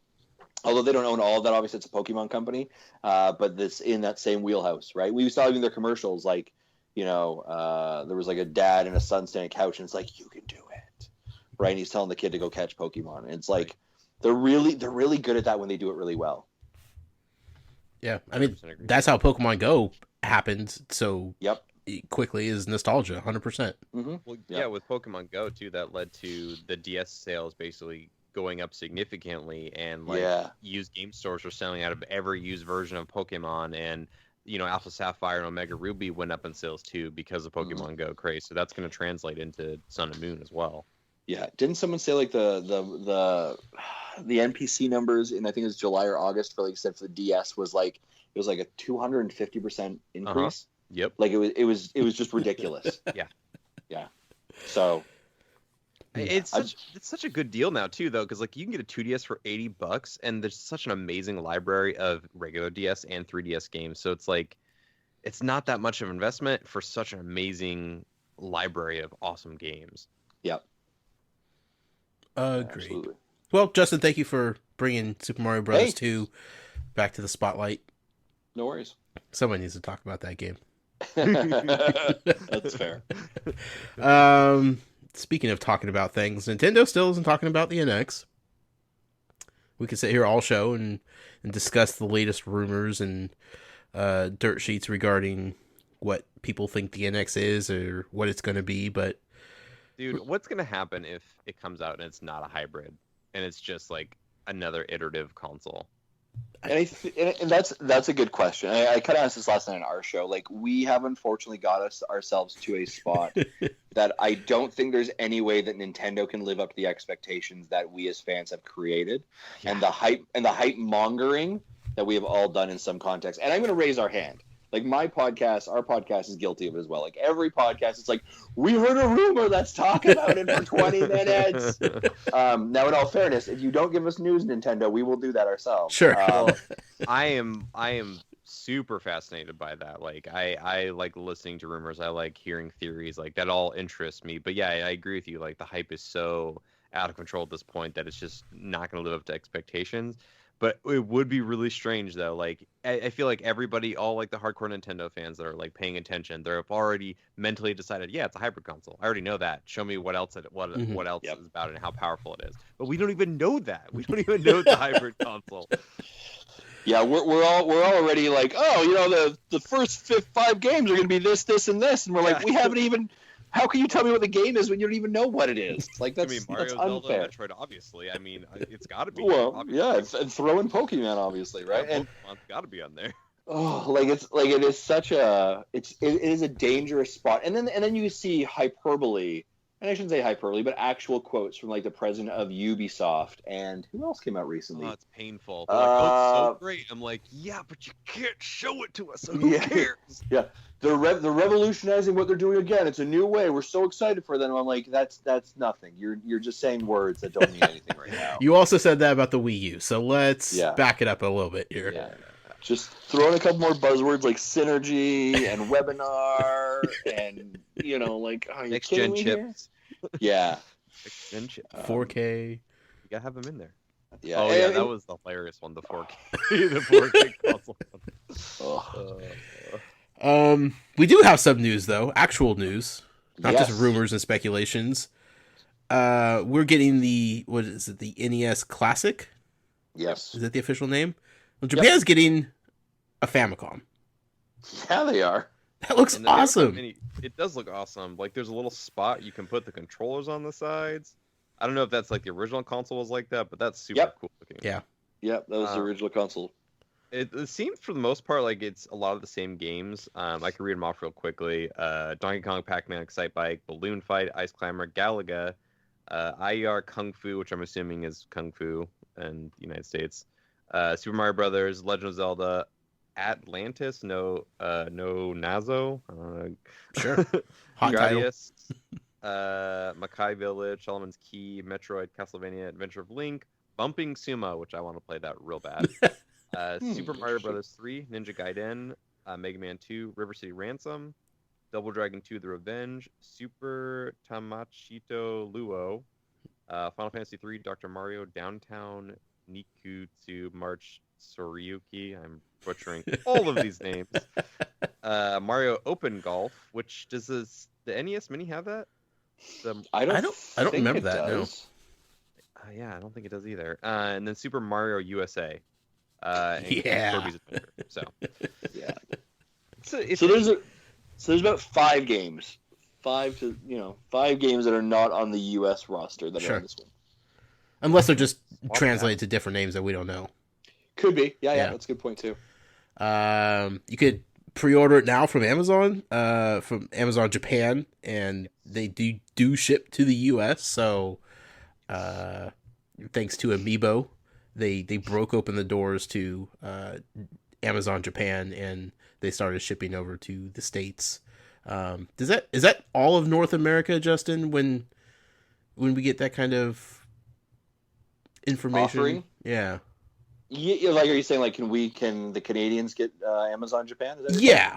Although they don't own all of that, obviously it's a Pokemon company, but this in that same wheelhouse, right? We saw even their commercials, like, there was like a dad and a son standing on a couch, and it's like, you can do it, right? And he's telling the kid to go catch Pokemon. And it's like, right. They're really good at that when they do it really well. Yeah, I mean, that's how Pokemon Go happened so quickly, is nostalgia, 100%. Mm-hmm. Well, yeah, with Pokemon Go, too, that led to the DS sales basically going up significantly, and used game stores were selling out of every used version of Pokemon, and Alpha Sapphire and Omega Ruby went up in sales, too, because of Pokemon Go craze, so that's going to translate into Sun and Moon as well. Yeah, didn't someone say like the NPC numbers in, I think it was July or August, for like you said, for the DS was like, it was like a 250% increase. Yep. Like it was just ridiculous. Yeah. So it's such a good deal now too, though, because like you can get a 2DS for $80, and there's such an amazing library of regular DS and 3DS games. So it's like, it's not that much of an investment for such an amazing library of awesome games. Yep. Agreed. Absolutely. Well, Justin, thank you for bringing Super Mario Bros. 2 back to the spotlight. No worries. Someone needs to talk about that game. That's fair. Speaking of talking about things, Nintendo still isn't talking about the NX, we could sit here all show and discuss the latest rumors and dirt sheets regarding what people think the NX is or what it's going to be. But dude, what's going to happen if it comes out and it's not a hybrid and it's just like another iterative console? And that's a good question. I kind of asked this last night on our show. Like, we have unfortunately got ourselves to a spot that I don't think there's any way that Nintendo can live up to the expectations that we as fans have created, and the hype mongering that we have all done in some context. And I'm going to raise our hand. Like, our podcast is guilty of it as well. Like, every podcast, it's like, we heard a rumor, let's talk about it for 20 minutes. Now, in all fairness, if you don't give us news, Nintendo, we will do that ourselves. Sure. I am super fascinated by that. Like, I like listening to rumors. I like hearing theories. Like, that all interests me. But yeah, I agree with you. Like, the hype is so out of control at this point that it's just not going to live up to expectations. But it would be really strange, though. Like, I feel like everybody, all like the hardcore Nintendo fans that are like paying attention, they've already mentally decided, yeah, it's a hybrid console. I already know that. Show me what else is about it and how powerful it is. But we don't even know that. We don't even know it's a hybrid console. Yeah, we're already like, oh, the first 5 games are going to be this, and this, and we're like, we haven't even. How can you tell me what the game is when you don't even know what it is? Like, that's, Mario, that's Zelda, unfair. Metroid, obviously. I mean, it's got to be. Well, obviously. yeah, and throw in Pokemon, obviously, right? Yeah, and Pokemon's got to be on there. Oh, it is such a it is a dangerous spot. And then you see hyperbole, and I shouldn't say hyperbole, but actual quotes from like the president of Ubisoft, and who else came out recently? Oh, it's painful. They're like, oh, it's so great. I'm like, yeah, but you can't show it to us. So who cares? Yeah. They're revolutionizing what they're doing again. It's a new way. We're so excited for them. I'm like, that's nothing. You're just saying words that don't mean anything right now. You also said that about the Wii U, so let's back it up a little bit here. Yeah. Just throw in a couple more buzzwords like synergy and webinar and like, are you next kidding gen me chips. Yeah. Next gen chips. 4K. You gotta have them in there. Yeah. Oh yeah, that was the hilarious one. The 4K. The 4K console. We do have some news though, actual news, not Yes. just rumors and speculations. We're getting the NES Classic? Yes. Is that the official name? Well, Japan's getting a Famicom. Yeah, they are. That looks And the awesome. It does look awesome. Like, there's a little spot you can put the controllers on the sides. I don't know if that's like the original console was like that, but that's super cool looking. Yeah. Yep, that was the original console. It seems for the most part like it's a lot of the same games. I can read them off real quickly. Donkey Kong, Pac-Man, Excite Bike, Balloon Fight, Ice Climber, Galaga, IER Kung Fu, which I'm assuming is Kung Fu in the United States. Super Mario Brothers, Legend of Zelda, Atlantis, no Nazo. Sure. Hot title. Gradius, Makai Village, Solomon's Key, Metroid, Castlevania, Adventure of Link, Bumping Sumo, which I want to play that real bad. Super Mario Brothers 3, Ninja Gaiden, Mega Man 2, River City Ransom, Double Dragon 2: The Revenge, Super Tamashito Luo, Final Fantasy 3, Dr. Mario, Downtown Nikutsu March Soryuki. I'm butchering all of these names. Mario Open Golf, which does the NES Mini have that? I don't remember that. No. Yeah, I don't think it does either. And then Super Mario USA. And Kirby's Adventure. So yeah. So there's about 5 games. 5 games that are not on the US roster that are on this one. Unless they're just translated to different names that we don't know. Could be. Yeah, that's a good point too. You could pre-order it now from Amazon Japan, and they do ship to the US, so thanks to Amiibo, they broke open the doors to Amazon Japan, and they started shipping over to the States. Is that all of North America, Justin, when we get that kind of information? Offering? Yeah. Like, are you saying like can the Canadians get Amazon Japan? Is that Yeah.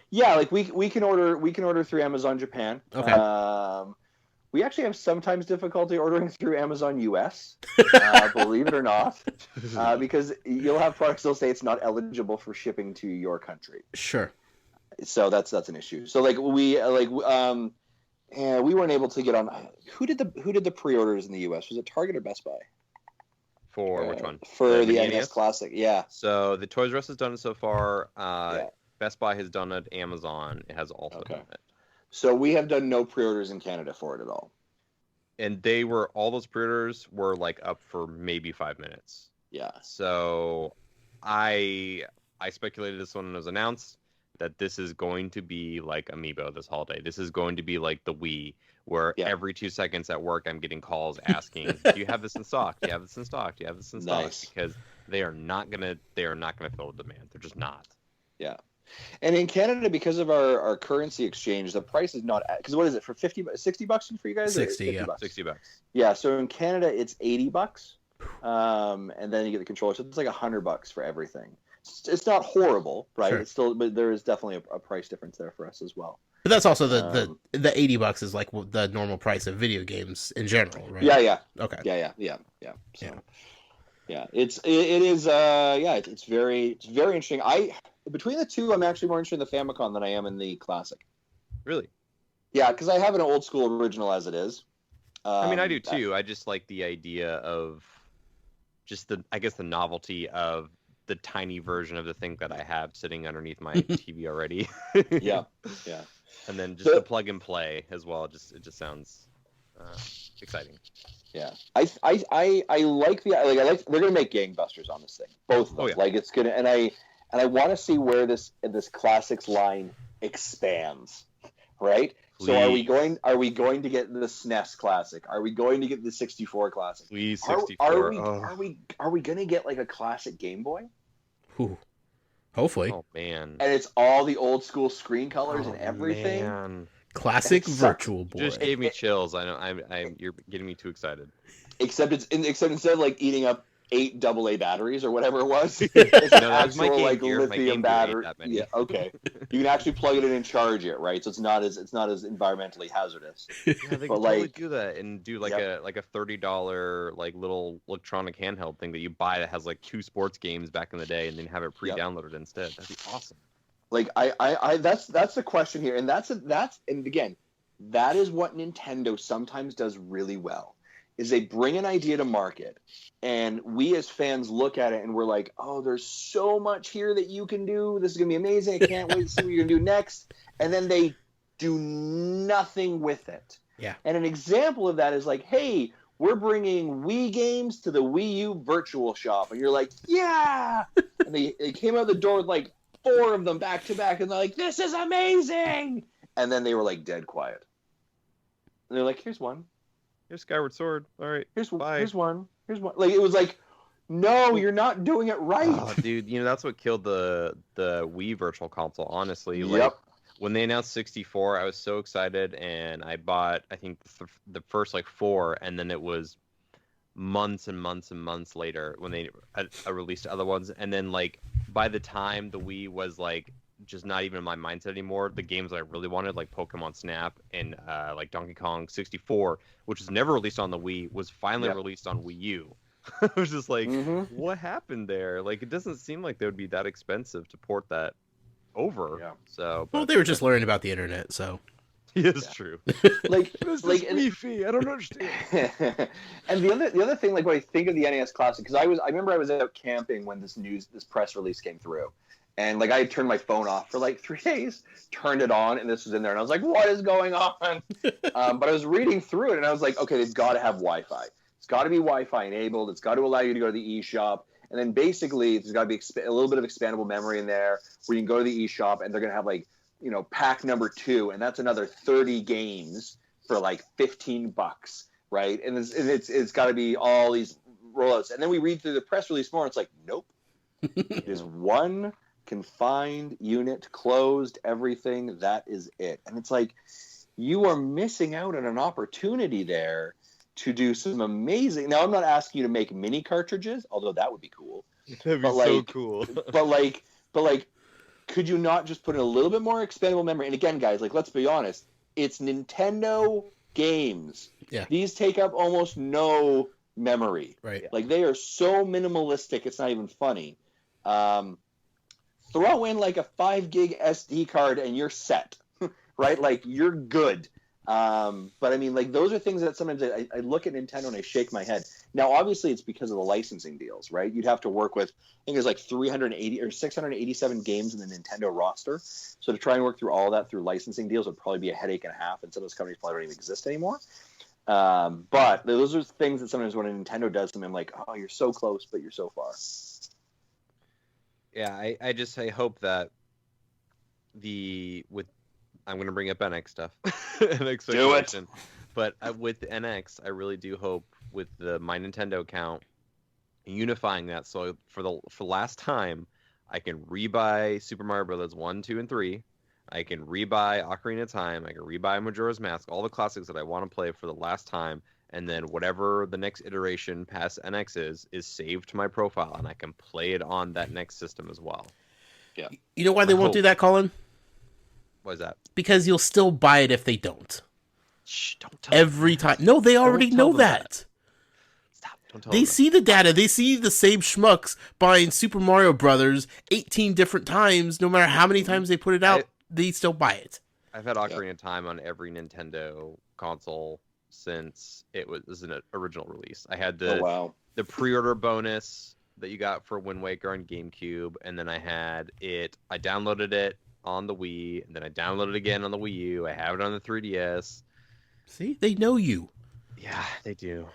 Yeah, like we can order through Amazon Japan. Okay. We actually have sometimes difficulty ordering through Amazon US, believe it or not, because you'll have products that'll say it's not eligible for shipping to your country. Sure. So that's an issue. So we weren't able to get on. Who did the pre-orders in the US? Was it Target or Best Buy? For which one? For the mini NES Classic, yeah. So the Toys R Us has done it so far. Yeah. Best Buy has done it. Amazon has also done it. So we have done no pre-orders in Canada for it at all. And all those pre-orders were like up for maybe 5 minutes. Yeah. So I speculated this when it was announced that this is going to be like Amiibo this holiday. This is going to be like the Wii, where every 2 seconds at work I'm getting calls asking, "Do you have this in stock? Do you have this in stock? Do you have this in stock?" Because they are not gonna fill the demand. They're just not. Yeah. And in Canada, because of our currency exchange, the price is not, because what is it, for $60 for you guys? 60, yeah. $60. Yeah, so in Canada it's $80, and then you get the controller, so it's like $100 for everything. It's not horrible, right? Sure. It's still, but there is definitely a price difference there for us as well. But that's also the $80 is like the normal price of video games in general, right? Yeah. Okay. Yeah. So, it's very interesting. Between the two, I'm actually more interested in the Famicom than I am in the Classic. Really? Yeah, because I have an old school original as it is. I mean, I do too. I just like the idea of just the novelty of the tiny version of the thing that I have sitting underneath my TV already. Yeah. And then just the plug and play as well. It just sounds exciting. Yeah, I like they're gonna make gangbusters on this thing, both of them. Like it's gonna, and I want to see where this Classics line expands, right? Please. So are we going to get the SNES Classic? Are we going to get the 64 Classic? Please, 64. Are we gonna get like a classic Game Boy? Ooh. Hopefully. Oh man. And it's all the old school screen colors and everything. Man. Classic Virtual Boy. Just gave me chills. I know. You're getting me too excited. Except instead of like eating up 8 AA batteries or whatever it was, it's an that's my actual Game like Gear. lithium battery. Yeah, okay. You can actually plug it in and charge it, right? So it's not as environmentally hazardous. Yeah, they can totally do that and do like a $30 like little electronic handheld thing that you buy that has like 2 sports games back in the day, and then have it pre-downloaded instead. That'd be awesome. Like that's the question here, and and again, that is what Nintendo sometimes does really well. Is they bring an idea to market, and we as fans look at it and we're like, oh, there's so much here that you can do. This is going to be amazing. I can't wait to see what you're going to do next. And then they do nothing with it. Yeah. And an example of that is like, hey, we're bringing Wii games to the Wii U Virtual Shop. And you're like, yeah. And they came out the door with like 4 of them back to back. And they're like, this is amazing. And then they were like dead quiet. And they're like, here's one. Here's Skyward Sword. All right. Here's one. Like it was like, no, you're not doing it right. Oh, dude, that's what killed the Wii Virtual Console. Honestly, like when they announced 64, I was so excited, and I bought I think the first like 4, and then it was months and months and months later when they released other ones, and then like by the time the Wii was like just not even in my mindset anymore, the games that I really wanted, like Pokemon Snap and like Donkey Kong 64, which was never released on the Wii, was finally released on Wii U. I was just like, what happened there? Like, it doesn't seem like they would be that expensive to port that over. Yeah. So, well, they were just learning about the internet, so. It's true. like Wii-Fi? I don't understand. And the other thing, like when I think of the NES Classic, because I remember I was out camping when this press release came through. And like I had turned my phone off for like 3 days, turned it on, and this was in there, and I was like, "What is going on?" But I was reading through it, and I was like, "Okay, they've got to have Wi-Fi. It's got to be Wi-Fi enabled. It's got to allow you to go to the eShop, and then basically there's got to be a little bit of expandable memory in there where you can go to the eShop, and they're gonna have like pack number 2, and that's another 30 games for like $15, right? And it's got to be all these rollouts, and then we read through the press release more, and it's like, nope, it is one confined unit, closed, everything, that is it. And it's like, you are missing out on an opportunity there to do some amazing. Now, I'm not asking you to make mini cartridges, although that would be cool. That'd be so cool. but like, could you not just put in a little bit more expandable memory? And again, guys, like, let's be honest, it's Nintendo games. Yeah. These take up almost no memory. Right. Like, they are so minimalistic, it's not even funny. Throw in like a 5 gig SD card and you're set, right? Like, you're good. But I mean, like, those are things that sometimes I look at Nintendo and I shake my head. Now, obviously, it's because of the licensing deals, right? You'd have to work with, I think there's like 380 or 687 games in the Nintendo roster. So to try and work through all of that through licensing deals would probably be a headache and a half, and some of those companies probably don't even exist anymore. But those are things that sometimes when a Nintendo does them, I'm like, oh, you're so close, but you're so far. Yeah, I hope that I'm going to bring up NX stuff. NX Do it. speculation. But with the NX, I really do hope with the My Nintendo account, unifying that, so for last time, I can rebuy Super Mario Brothers 1, 2, and 3. I can rebuy Ocarina of Time. I can rebuy Majora's Mask, all the classics that I want to play for the last time. And then whatever the next iteration past NX is saved to my profile, and I can play it on that next system as well. Yeah. You know why they won't do that, Colin? Why is that? Because you'll still buy it if they don't. Shh, don't tell Every time. No, they already know that. Stop. Don't tell They them see the data. They see the same schmucks buying Super Mario Brothers 18 different times. No matter how many times they put it out, they still buy it. I've had Ocarina of Time on every Nintendo console since it was an original release. I had the pre-order bonus that you got for Wind Waker on GameCube, and then I downloaded it on the Wii, and then I downloaded it again on the Wii U. I have it on the 3DS. See, they know you. Yeah, they do.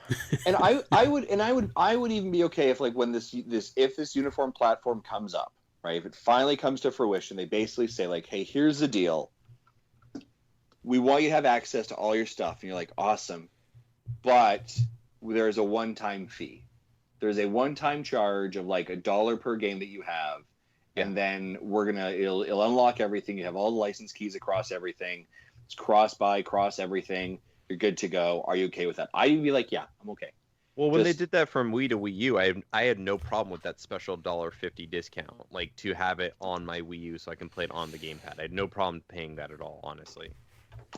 And I would even be okay if, like, when this uniform platform comes up, right? If it finally comes to fruition, they basically say, like, hey, here's the deal. We want you to have access to all your stuff. And you're like, awesome. But there's a one-time fee. There's a one-time charge of like $1 per game that you have. Yeah. And then it'll unlock everything. You have all the license keys across everything. It's cross-buy, cross everything. You're good to go. Are you okay with that? I'd be like, yeah, I'm okay. Well, when they did that from Wii to Wii U, I had no problem with that special $1.50 discount, like to have it on my Wii U so I can play it on the gamepad. I had no problem paying that at all, honestly.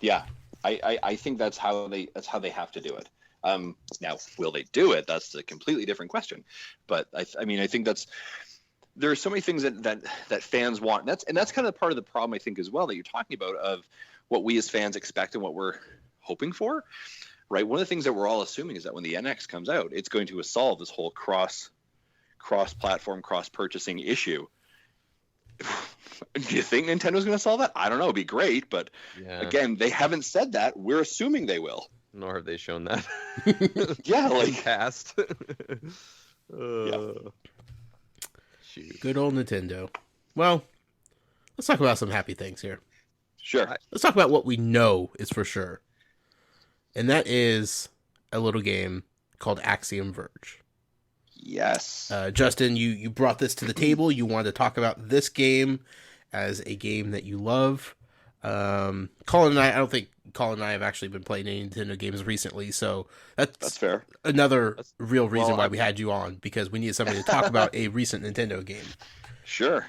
Yeah, I think that's how they have to do it. Now, will they do it? That's a completely different question. But I mean, I think there are so many things that fans want. And that's kind of part of the problem, I think, as well, that you're talking about, of what we as fans expect and what we're hoping for, right? One of the things that we're all assuming is that when the NX comes out, it's going to solve this whole cross-platform, cross-purchasing issue. Do you think Nintendo's going to solve that? I don't know. It'd be great, but again, they haven't said that. We're assuming they will. Nor have they shown that. Yeah, like past. Yeah. Shoot. Good old Nintendo. Well, let's talk about some happy things here. Sure. Let's talk about what we know is for sure. And that is a little game called Axiom Verge. Yes. Justin, you brought this to the table. You wanted to talk about this game as a game that you love. Colin and I don't think Colin and I have actually been playing any Nintendo games recently, so that's fair. Another real reason why we had you on, because we needed somebody to talk about a recent Nintendo game. Sure.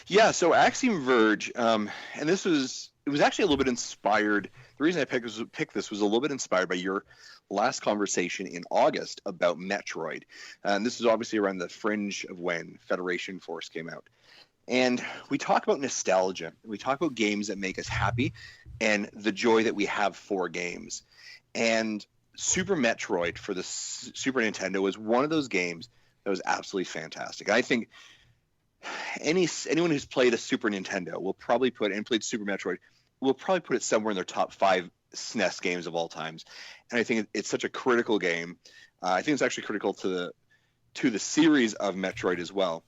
Yeah, so Axiom Verge, and it was actually a little bit inspired. The reason I picked this was a little bit inspired by your last conversation in August about Metroid. And this is obviously around the fringe of when Federation Force came out. And we talk about nostalgia. We talk about games that make us happy and the joy that we have for games. And Super Metroid for the Super Nintendo was one of those games that was absolutely fantastic. I think anyone who's played a Super Nintendo will probably played Super Metroid will probably put it somewhere in their top 5 SNES games of all times. And I think it's such a critical game. I think it's actually critical to the series of Metroid as well.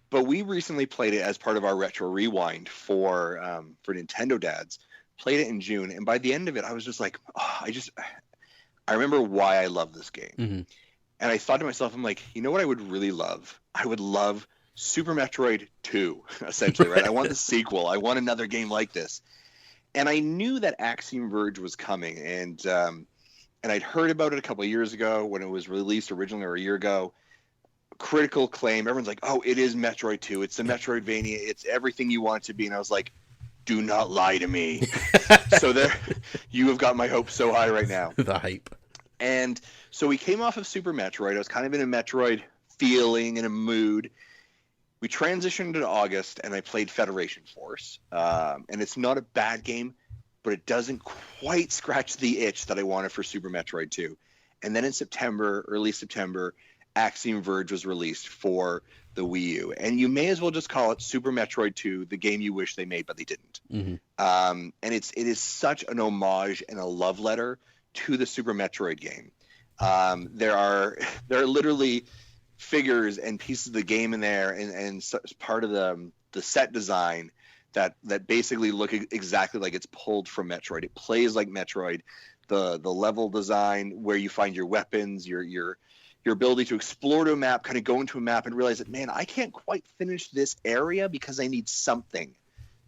But we recently played it as part of our Retro Rewind for Nintendo Dads. Played it in June, and by the end of it, I was just like, I remember why I love this game. Mm-hmm. And I thought to myself, I'm like, you know what I would really love? I would love Super Metroid 2, essentially, right? I want the sequel. I want another game like this. And I knew that Axiom Verge was coming, and I'd heard about it a couple of years ago when it was released originally, or a year ago. Critical acclaim. Everyone's like, oh, it is Metroid 2. It's the Metroidvania. It's everything you want it to be. And I was like, do not lie to me. So there, you have got my hopes so high right now. The hype. And so we came off of Super Metroid. I was kind of in a Metroid feeling, in a mood. We transitioned to August, and I played Federation Force. And it's not a bad game, but it doesn't quite scratch the itch that I wanted for Super Metroid 2. And then in September, early September, Axiom Verge was released for the Wii U. And you may as well just call it Super Metroid 2, the game you wish they made, but they didn't. Mm-hmm. And it is such an homage and a love letter to the Super Metroid game. There are literally figures and pieces of the game in there, and part of the set design that basically look exactly like it's pulled from Metroid. It plays like Metroid. The level design, where you find your weapons, your ability to explore to a map, kind of go into a map and realize that, man, I can't quite finish this area because I need something.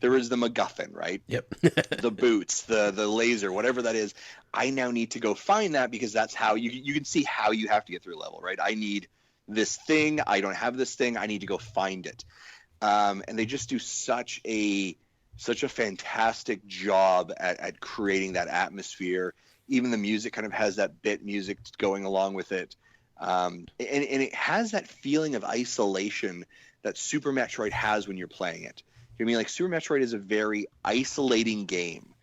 There is the MacGuffin, right? Yep. The boots, the laser, whatever that is. I now need to go find that, because that's how you can see how you have to get through a level, right? I need this thing. I don't have this thing. I need to go find it. And they just do such a fantastic job at creating that atmosphere. Even the music kind of has that bit music going along with it. And it has that feeling of isolation that Super Metroid has when you're playing it. I mean, like, Super Metroid is a very isolating game.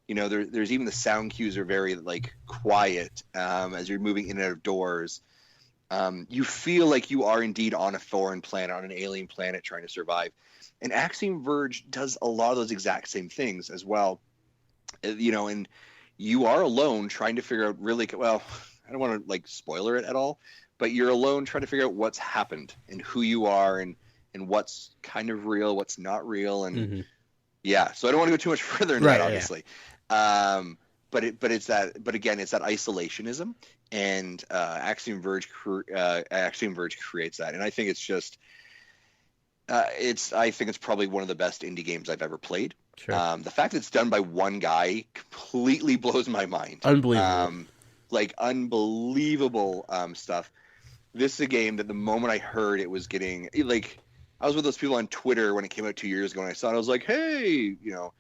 You know, there's even the sound cues are very, like, quiet as you're moving in and out of doors. You feel like you are indeed on a foreign planet, on an alien planet, trying to survive. And Axiom Verge does a lot of those exact same things as well. You know, and you are alone trying to figure out, really, well, I don't want to, like, spoiler it at all, but you're alone trying to figure out what's happened and who you are and what's kind of real, what's not real. And yeah, so I don't want to go too much further into that, obviously. Yeah. But it's that isolationism, and Axiom Verge creates that. And I think it's just, I think it's probably one of the best indie games I've ever played. Sure. The fact that it's done by one guy completely blows my mind. Unbelievable. Unbelievable stuff. This is a game that the moment I heard it was getting, like, I was with those people on Twitter when it came out 2 years ago, and I saw it. I was like, hey, you know,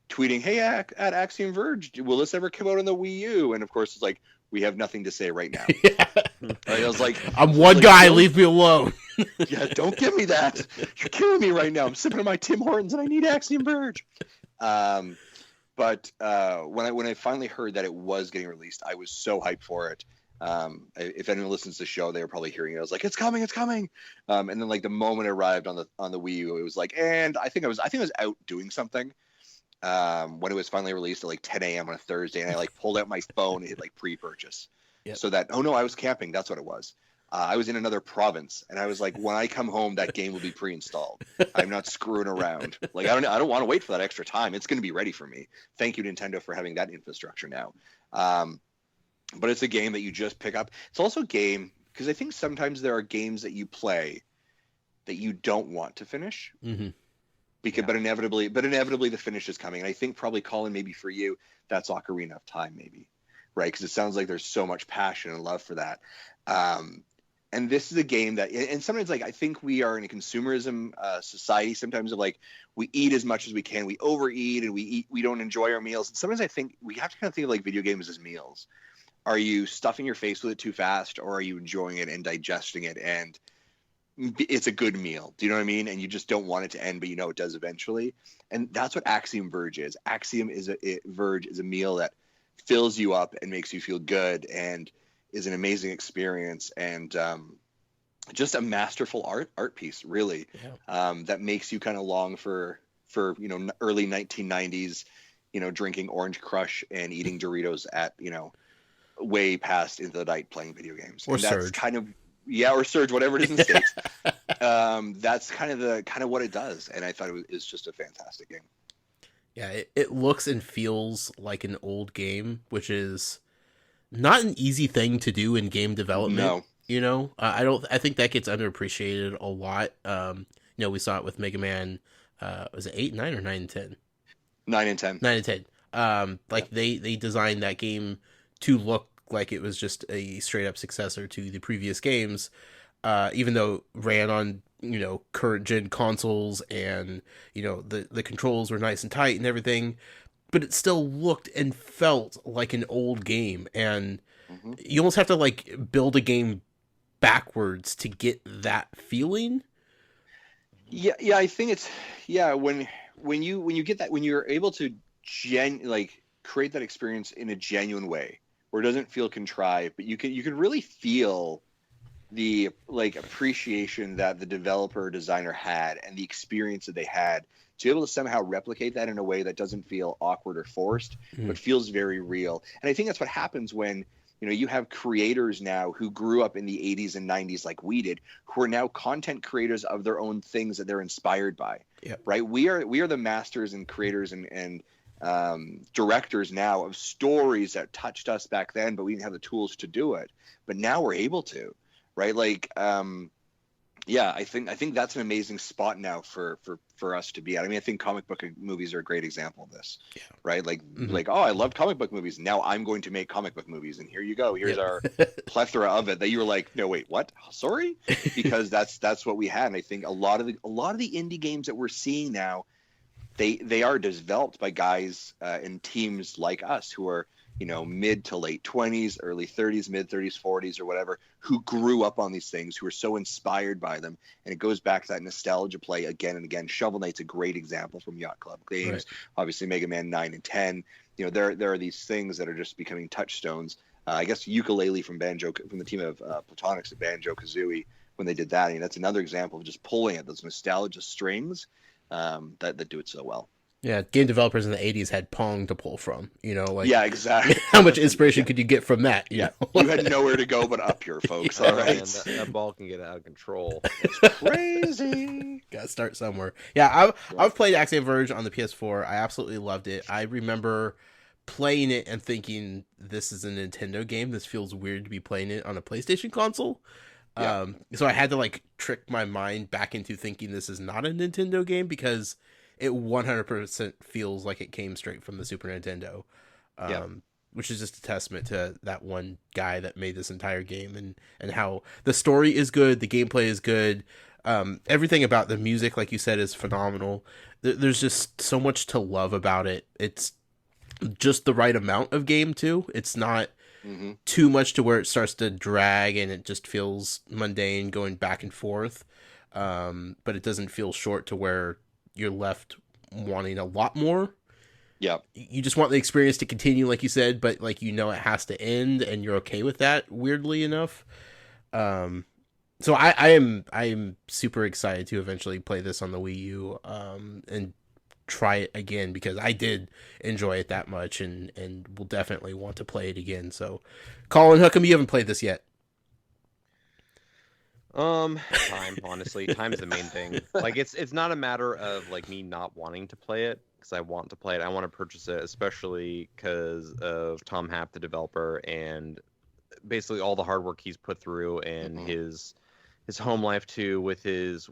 tweeting, hey, at Axiom Verge, will this ever come out on the Wii U? And of course, it's like, we have nothing to say right now. Yeah. Right? I was like, I'm one guy, leave me alone. Yeah, don't give me that. You're killing me right now. I'm sipping on my Tim Hortons and I need Axiom Verge. But when I finally heard that it was getting released, I was so hyped for it. If anyone listens to the show, they were probably hearing it. I was like, it's coming. And then, like, the moment it arrived on the Wii U, it was like, and I think I was out doing something when it was finally released at like 10 a.m. on a Thursday, and I like pulled out my phone and hit like pre-purchase. Yep. So that, oh no, I was camping. That's what it was. I was in another province, and I was like, when I come home, that game will be pre-installed. I'm not screwing around. Like, I don't want to wait for that extra time. It's going to be ready for me. Thank you, Nintendo, for having that infrastructure now. But it's a game that you just pick up. It's also a game, because I think sometimes there are games that you play that you don't want to finish. Mm-hmm. Because, but inevitably the finish is coming. And I think probably, Colin, maybe for you, that's Ocarina of Time, maybe, right? Because it sounds like there's so much passion and love for that. And this is a game that, and sometimes, like, I think we are in a consumerism society sometimes, of like, we eat as much as we can, we overeat, and we don't enjoy our meals. And sometimes I think we have to kind of think of like video games as meals. Are you stuffing your face with it too fast, or are you enjoying it and digesting it, and it's a good meal? Do you know what I mean? And you just don't want it to end, but you know it does eventually. And that's what Axiom Verge is. Verge is a meal that fills you up and makes you feel good, and is an amazing experience, and just a masterful art piece, really. Yeah. That makes you kind of long for early 1990s, drinking Orange Crush and eating Doritos at way past into the night playing video games. Or and that's Surge. Or Surge, whatever it is in the States. That's kind of what it does, and I thought it was just a fantastic game. Yeah, it looks and feels like an old game, which is not an easy thing to do in game development. No. I think that gets underappreciated a lot. We saw it with Mega Man. Was it 8, 9, or 9 and 10? 9 and 10. 9 and 10. They designed that game to look like it was just a straight up successor to the previous games, even though it ran on current gen consoles, and the controls were nice and tight and everything, but it still looked and felt like an old game, and you almost have to like build a game backwards to get that feeling. Yeah, I think it's when you get that, when you're able to create that experience in a genuine way, or doesn't feel contrived, but you can really feel the like appreciation that the developer or designer had and the experience that they had to be able to somehow replicate that in a way that doesn't feel awkward or forced, but feels very real. And I think that's what happens when, you have creators now who grew up in the 80s and 90s like we did, who are now content creators of their own things that they're inspired by. Yep. Right? We are the masters and creators and directors now of stories that touched us back then, but we didn't have the tools to do it. But now we're able to, right? Like, I think that's an amazing spot now for us to be at. I mean, I think comic book movies are a great example of this, right? Like, oh, I love comic book movies. Now I'm going to make comic book movies, and here you go. Here's our plethora of it. That you were like, no, wait, what? Sorry, because that's what we had. And I think a lot of the indie games that we're seeing now, they are developed by guys and teams like us who are, mid to late 20s, early 30s, mid 30s, 40s, or whatever, who grew up on these things, who are so inspired by them. And it goes back to that nostalgia play again and again. Shovel Knight's a great example from Yacht Club games. Right. Obviously, Mega Man 9 and 10. There are these things that are just becoming touchstones. I guess Ukulele from the team of Platonics at Banjo-Kazooie, when they did that. I mean, that's another example of just pulling at those nostalgia strings that do it so well. Yeah, game developers in the 80s had Pong to pull from, Yeah, exactly. How much inspiration could you get from that? You know? You had nowhere to go but up here, folks. All right. That ball can get out of control. It's crazy. Gotta start somewhere. Yeah, I've played Axiom Verge on the PS4. I absolutely loved it. I remember playing it and thinking, this is a Nintendo game. This feels weird to be playing it on a PlayStation console. Yeah. So I had to trick my mind back into thinking this is not a Nintendo game, because it 100% feels like it came straight from the Super Nintendo, which is just a testament to that one guy that made this entire game, and how the story is good, the gameplay is good, everything about the music, like you said, is phenomenal. There's just so much to love about it. It's just the right amount of game too. It's not too much to where it starts to drag and it just feels mundane going back and forth, but it doesn't feel short to where you're left wanting a lot more. Yeah. You just want the experience to continue, like you said, but it has to end, and you're okay with that, weirdly enough. So I am super excited to eventually play this on the Wii U and try it again, because I did enjoy it that much, and will definitely want to play it again. So, Colin, how come you haven't played this yet? Time, honestly. Time is the main thing. It's not a matter of me not wanting to play it, because I want to play it. I want to purchase it, especially because of Tom Happ, the developer, and basically all the hard work he's put through, and his home life too, with his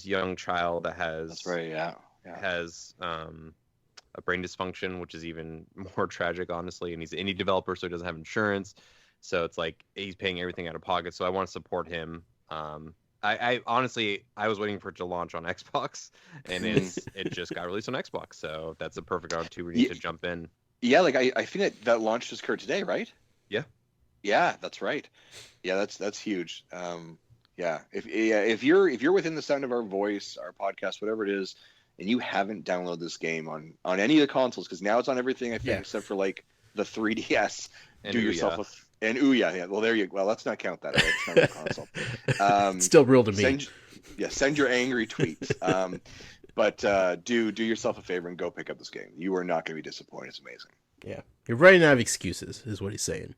young child that has that's right, yeah. has a brain dysfunction, which is even more tragic, honestly. And he's an indie developer, so he doesn't have insurance, so it's he's paying everything out of pocket. So I want to support him. I honestly, I was waiting for it to launch on Xbox, and it just got released on Xbox, so that's a perfect opportunity to jump in. Yeah, I think that launch just occurred today, right? Yeah, that's right. Yeah, that's huge. If you're within the sound of our voice, our podcast, whatever it is, and you haven't downloaded this game on any of the consoles, because now it's on everything, I think, except for the 3DS. And do yourself a and Ouya, yeah. Well, there you. Well, let's not count that. Right? It's not a console. It's still real to me. Send your angry tweets. But do yourself a favor and go pick up this game. You are not going to be disappointed. It's amazing. Yeah, you're running out of excuses, is what he's saying.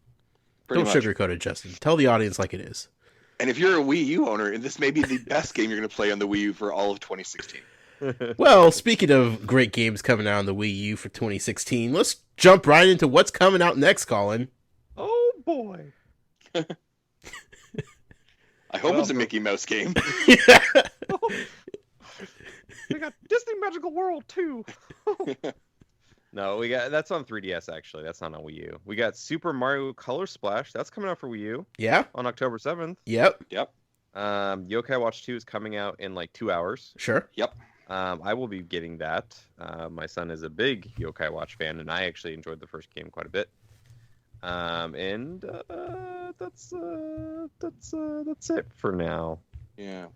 Don't much. Sugarcoat it, Justin. Tell the audience like it is. And if you're a Wii U owner, this may be the best game you're going to play on the Wii U for all of 2016. Well, speaking of great games coming out on the Wii U for 2016, let's jump right into what's coming out next, Colin. Oh, boy. I hope it's a Mickey Mouse game. We got Disney Magical World, too. No, that's on 3DS, actually. That's not on Wii U. We got Super Mario Color Splash. That's coming out for Wii U. Yeah. On October 7th. Yep. Yokai Watch 2 is coming out in 2 hours. Sure. Yep. I will be getting that. My son is a big Yokai Watch fan, and I actually enjoyed the first game quite a bit. And that's it for now. Yeah.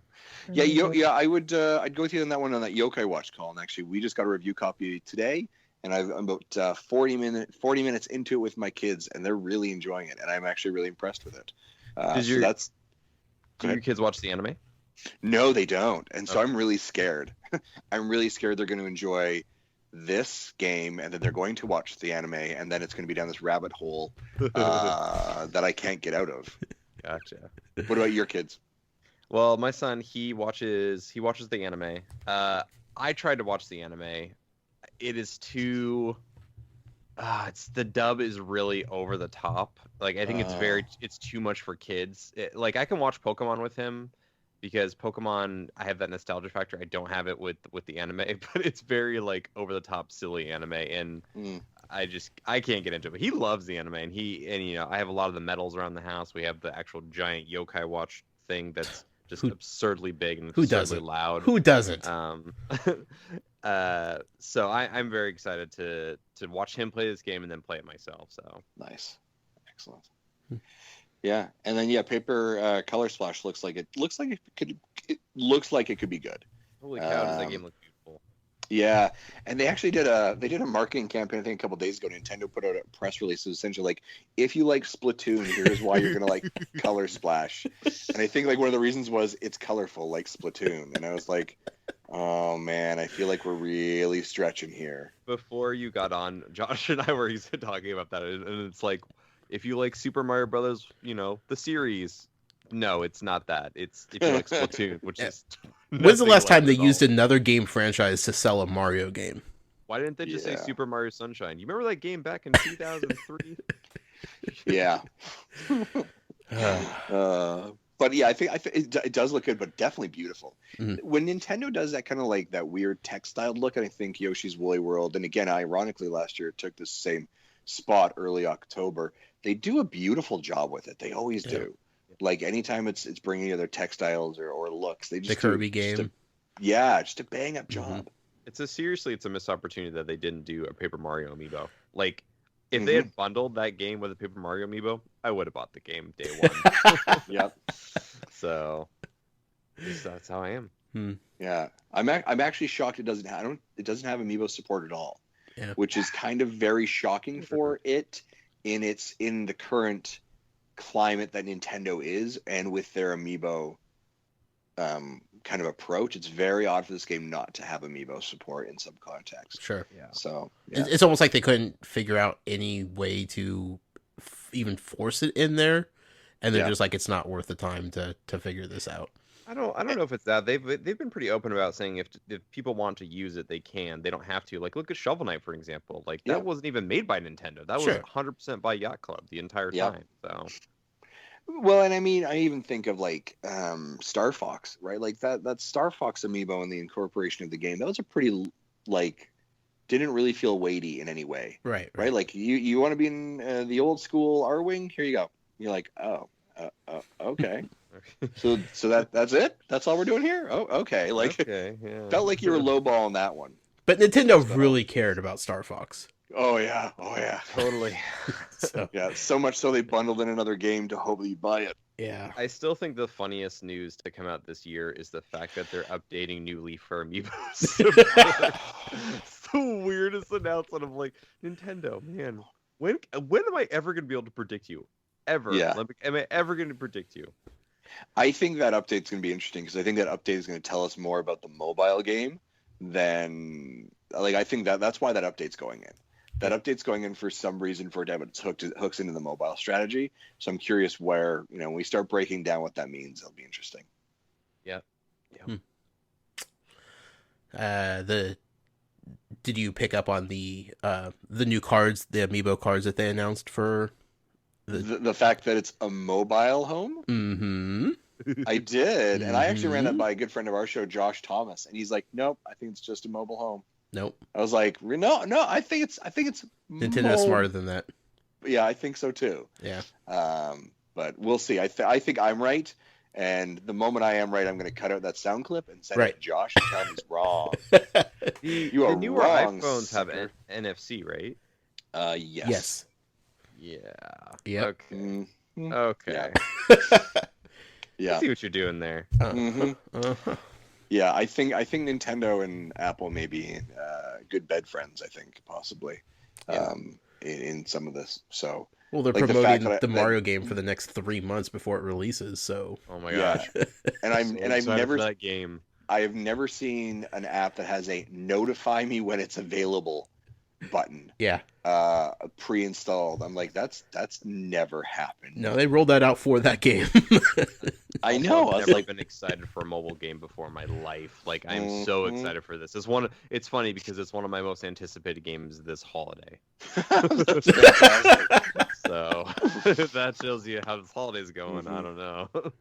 I'd go with you on that one, on that Yokai Watch call. And actually, we just got a review copy today, and I'm about 40 minutes into it with my kids, and they're really enjoying it, and I'm actually really impressed with it. Do your kids watch the anime? No, they don't, and so Okay. I'm really scared. I'm really scared they're going to enjoy this game, and then they're going to watch the anime, and then it's going to be down this rabbit hole that I can't get out of. Gotcha. What about your kids? Well, my son, he watches the anime. I tried to watch the anime. It is too the dub is really over the top. Like, I think it's too much for kids. Like, I can watch Pokemon with him because Pokemon, I have that nostalgia factor. I don't have it with the anime, but it's very like over the top silly anime, and I can't get into it. But he loves the anime, and I have a lot of the medals around the house. We have the actual giant yokai watch thing that's just absurdly big and absurdly loud. Who doesn't? So I'm very excited to watch him play this game and then play it myself. So nice, excellent. Yeah, and then paper color splash looks like it could be good. Holy cow, does that game look beautiful? Yeah, and they actually did a marketing campaign, I think a couple days ago. Nintendo put out a press release that was essentially like, if you like Splatoon, here's why you're gonna like Color Splash. And I think like one of the reasons was it's colorful like Splatoon, and I was like, oh man, I feel like we're really stretching here. Before you got on, Josh and I were talking about that, and it's like, if you like Super Mario Brothers, the series. No, it's not that. It's if you like Splatoon, which is. When's the last time they used another game franchise to sell a Mario game? Why didn't they just say Super Mario Sunshine? You remember that game back in 2003? Yeah. But yeah, I think it does look good, but definitely beautiful. Mm-hmm. When Nintendo does that kind of like that weird textile look, and I think Yoshi's Woolly World, and again, ironically, last year it took the same spot early October. They do a beautiful job with it. They always do. Like anytime it's bringing other textiles or looks, they just the Kirby game. Just a bang up job. Mm-hmm. It's a missed opportunity that they didn't do a Paper Mario amiibo. Like, if they had bundled that game with a Paper Mario amiibo, I would have bought the game day one. Yep. So that's how I am. Yeah, I'm actually shocked it doesn't have amiibo support at all. Yeah. Which is kind of very shocking for it in the current climate that Nintendo is, and with their amiibo kind of approach. It's very odd for this game not to have amiibo support in some context. Sure. Yeah. So it's almost like they couldn't figure out any way to even force it in there, and they're just like, it's not worth the time to figure this out. I don't know if it's that. They've been pretty open about saying if people want to use it, they can. They don't have to. Like, look at Shovel Knight, for example. Like, that wasn't even made by Nintendo. That was 100% by Yacht Club the entire time. So. Well, and I mean, I even think of like Star Fox, right? Like that Star Fox amiibo and the incorporation of the game. That was a pretty like didn't really feel weighty in any way, right? Like you want to be in the old school R-wing? Here you go. You're like, oh, okay. so that's it. That's all we're doing here. Oh, okay. Like, felt like you were lowballing that one. But Nintendo really cared about Star Fox. Oh yeah, totally. So much so they bundled in another game to hope that you buy it. Yeah. I still think the funniest news to come out this year is the fact that they're updating New Leaf for amiibos. It's the weirdest announcement of like, Nintendo, man, when am I ever going to be able to predict you? Ever? Yeah. Am I ever going to predict you? I think that update's going to be interesting because I think that update is going to tell us more about the mobile game than like I think that's why that update's going in. That update's going in for some reason for it hooks into the mobile strategy. So I'm curious where, when we start breaking down what that means, it'll be interesting. Yeah. Did you pick up on the new cards, the amiibo cards that they announced for the fact that it's a mobile home? Mm-hmm. I did, and I actually ran that by a good friend of our show, Josh Thomas, and he's like, "Nope, I think it's just a mobile home." Nope. I was like, "No, I think it's Nintendo's smarter than that." Yeah, I think so too. Yeah. But we'll see. I think I'm right, and the moment I am right, I'm going to cut out that sound clip and send it to Josh and tell him he's wrong. The newer wrong, iPhones have NFC, right? Yes. Yeah. Yep. Okay. Mm-hmm. Okay. Yeah. I see what you're doing there. Uh-huh. Yeah, I think Nintendo and Apple may be good bed friends. I think possibly in some of this. So Well, they're like promoting the fact the Mario game for the next 3 months before it releases, so Oh my yeah, gosh. and So I've excited never for that game. I have never seen an app that has a notify me when it's available button yeah. pre-installed. I'm like, that's never happened. No, they rolled that out for that game. I Also, know. I I've was never like, been excited for a mobile game before in my life. Like, I'm so Mhm. excited for this. It's funny because it's one of my most anticipated games this holiday. that's fantastic. So that shows you how this holiday's going. I Mhm. don't know.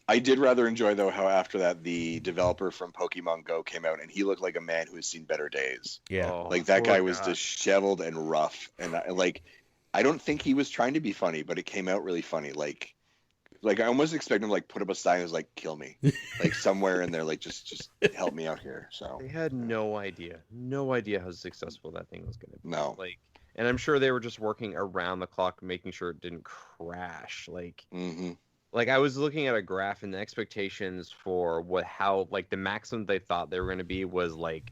I did rather enjoy though how after that the developer from Pokemon Go came out and he looked like a man who has seen better days. Yeah. Oh, Like that poor guy was disheveled and rough, and I don't think he was trying to be funny, but it came out really funny. Like I almost expect him to like put up a sign as like kill me, like somewhere in there, like just help me out here. So They had no idea how successful that thing was going to be. no, Like, and I'm sure they were just working around the clock, making sure it didn't crash. hmm Like I was looking at a graph, and the expectations for how like the maximum they thought they were going to be was like,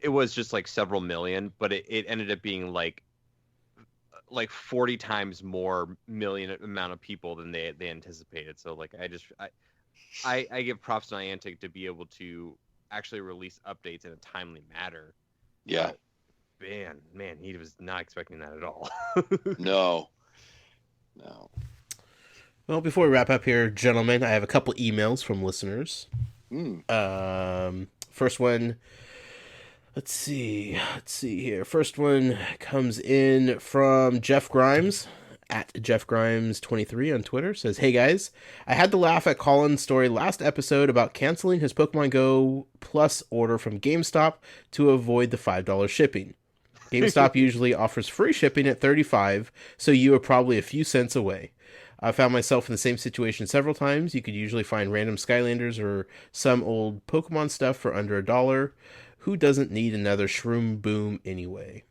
it was just like several million, but it ended up being like 40 times more million amount of people than they anticipated. So like I give props to Niantic to be able to actually release updates in a timely manner. yeah, But man, he was not expecting that at all. no. Well, before we wrap up here, gentlemen, I have a couple emails from listeners. First one, let's see here. First one comes in from Jeff Grimes at Jeff Grimes 23 on Twitter. Says, "Hey guys, I had to laugh at Colin's story last episode about canceling his Pokemon Go Plus order from GameStop to avoid the $5 shipping. GameStop usually offers free shipping at $35, so you are probably a few cents away. I found myself in the same situation several times. You could usually find random Skylanders or some old Pokemon stuff for under $1. Who doesn't need another Shroom Boom anyway?"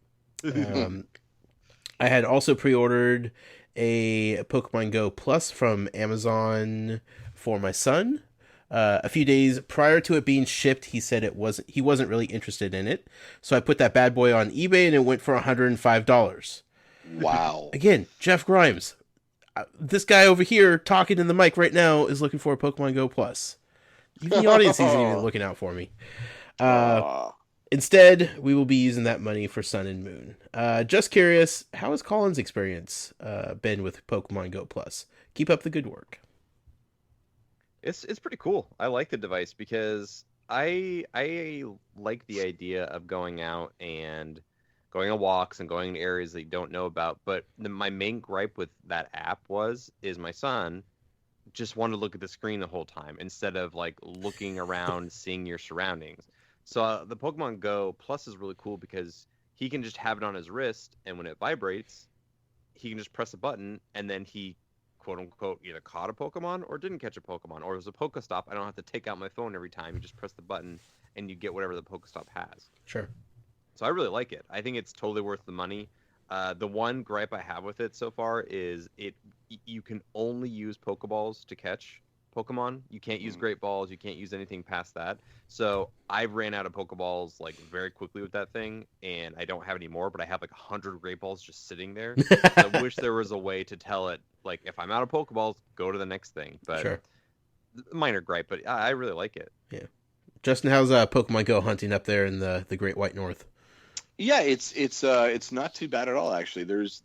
I had also pre-ordered a Pokemon Go Plus from Amazon for my son. A few days prior to it being shipped, he said he wasn't really interested in it. So I put that bad boy on eBay and it went for $105. Wow. Again, Jeff Grimes. This guy over here talking in the mic right now is looking for a Pokemon Go Plus. Even the audience isn't even looking out for me. Instead, we will be using that money for Sun and Moon. Just curious, how has Colin's experience been with Pokemon Go Plus? Keep up the good work. It's pretty cool. I like the device because I like the idea of going out and going on walks and going to areas that you don't know about. But my main gripe with that app is my son just wanted to look at the screen the whole time instead of like looking around, seeing your surroundings. So the Pokemon Go Plus is really cool because he can just have it on his wrist, and when it vibrates, he can just press a button, and then he, quote unquote, either caught a Pokemon or didn't catch a Pokemon, or it was a Pokestop. I don't have to take out my phone every time. You just press the button, and you get whatever the Pokestop has. Sure. So I really like it. I think it's totally worth the money. The one gripe I have with it so far is you can only use Pokeballs to catch Pokemon. You can't use Great Balls. You can't use anything past that. So I ran out of Pokeballs like very quickly with that thing, and I don't have any more. But I have like 100 Great Balls just sitting there. I wish there was a way to tell it like if I'm out of Pokeballs, go to the next thing. But sure. Minor gripe, but I really like it. Yeah. Justin, how's Pokemon Go hunting up there in the Great White North? Yeah, it's not too bad at all actually. There's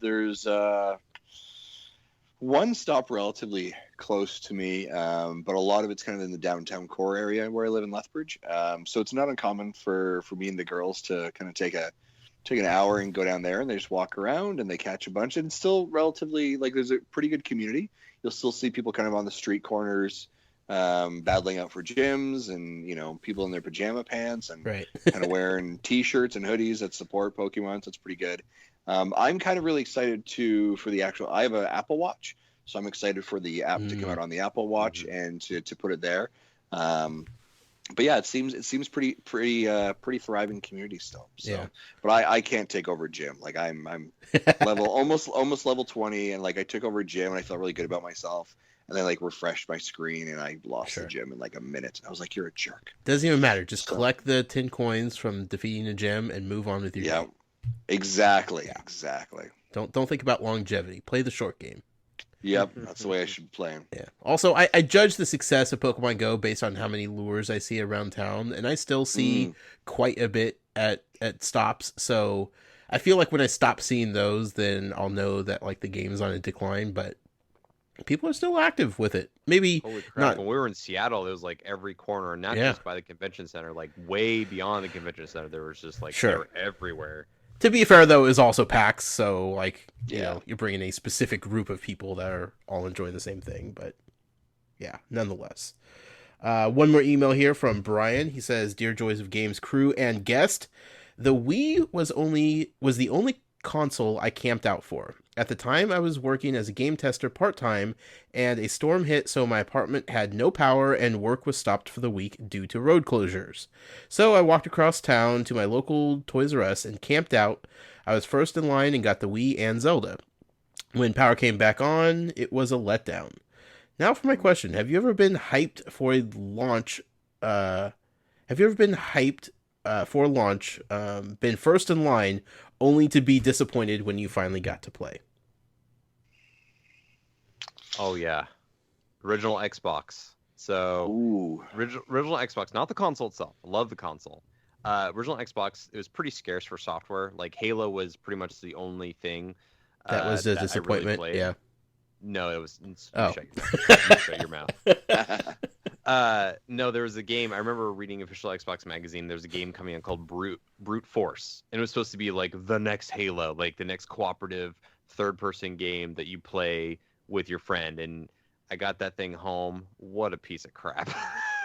one stop relatively close to me, but a lot of it's kind of in the downtown core area where I live in Lethbridge. So it's not uncommon for me and the girls to kind of take an hour and go down there, and they just walk around and they catch a bunch. And it's still relatively like there's a pretty good community. You'll still see people kind of on the street corners, battling out for gyms, and people in their pajama pants and right. kind of wearing T-shirts and hoodies that support Pokemon. So it's pretty good. I'm kind of really excited for the actual. I have an Apple Watch, so I'm excited for the app to come out on the Apple Watch and to put it there. But yeah, it seems pretty thriving community still. So, yeah. But I can't take over a gym. Like I'm level almost level 20, and like I took over a gym and I felt really good about myself. and then like refreshed my screen, and I lost Sure. the gym in like a minute. I was like, "You're a jerk." Doesn't even matter. Just So- collect the 10 coins from defeating a gym and move on with your Yeah, game. exactly, Yeah. exactly. Don't think about longevity. Play the short game. Yep, that's the way I should play 'em. Yeah. Also, I judge the success of Pokemon Go based on how many lures I see around town, and I still see quite a bit at stops. So I feel like when I stop seeing those, then I'll know that like the game's on a decline. But people are still active with it. Maybe Holy crap! not. When we were in Seattle, it was like every corner, not Yeah. just by the convention center, like way beyond the convention center. There was just like Sure. they were everywhere. To be fair, though, it was also PAX, so like you Yeah. know, you're bringing a specific group of people that are all enjoying the same thing. But yeah, nonetheless. One more email here from Brian. He says, "Dear Joys of Games crew and guest, the Wii was the only console I camped out for. At the time, I was working as a game tester part-time, and a storm hit, so my apartment had no power and work was stopped for the week due to road closures. So I walked across town to my local Toys R Us and camped out. I was first in line and got the Wii and Zelda. When power came back on, it was a letdown. Now for my question. Have you ever been hyped for a launch? Been first in line, only to be disappointed when you finally got to play?" Oh yeah, original Xbox. So Ooh, original Xbox, not the console itself. I love the console. Original Xbox, it was pretty scarce for software. Like Halo was pretty much the only thing That was a that I really disappointment. played. Yeah. No, it was. Oh. Shut your mouth. No, there was a game. I remember reading official Xbox magazine. There was a game coming out called Brute Force, and it was supposed to be like the next Halo, like the next cooperative third-person game that you play with your friend. And I got that thing home. What a piece of crap!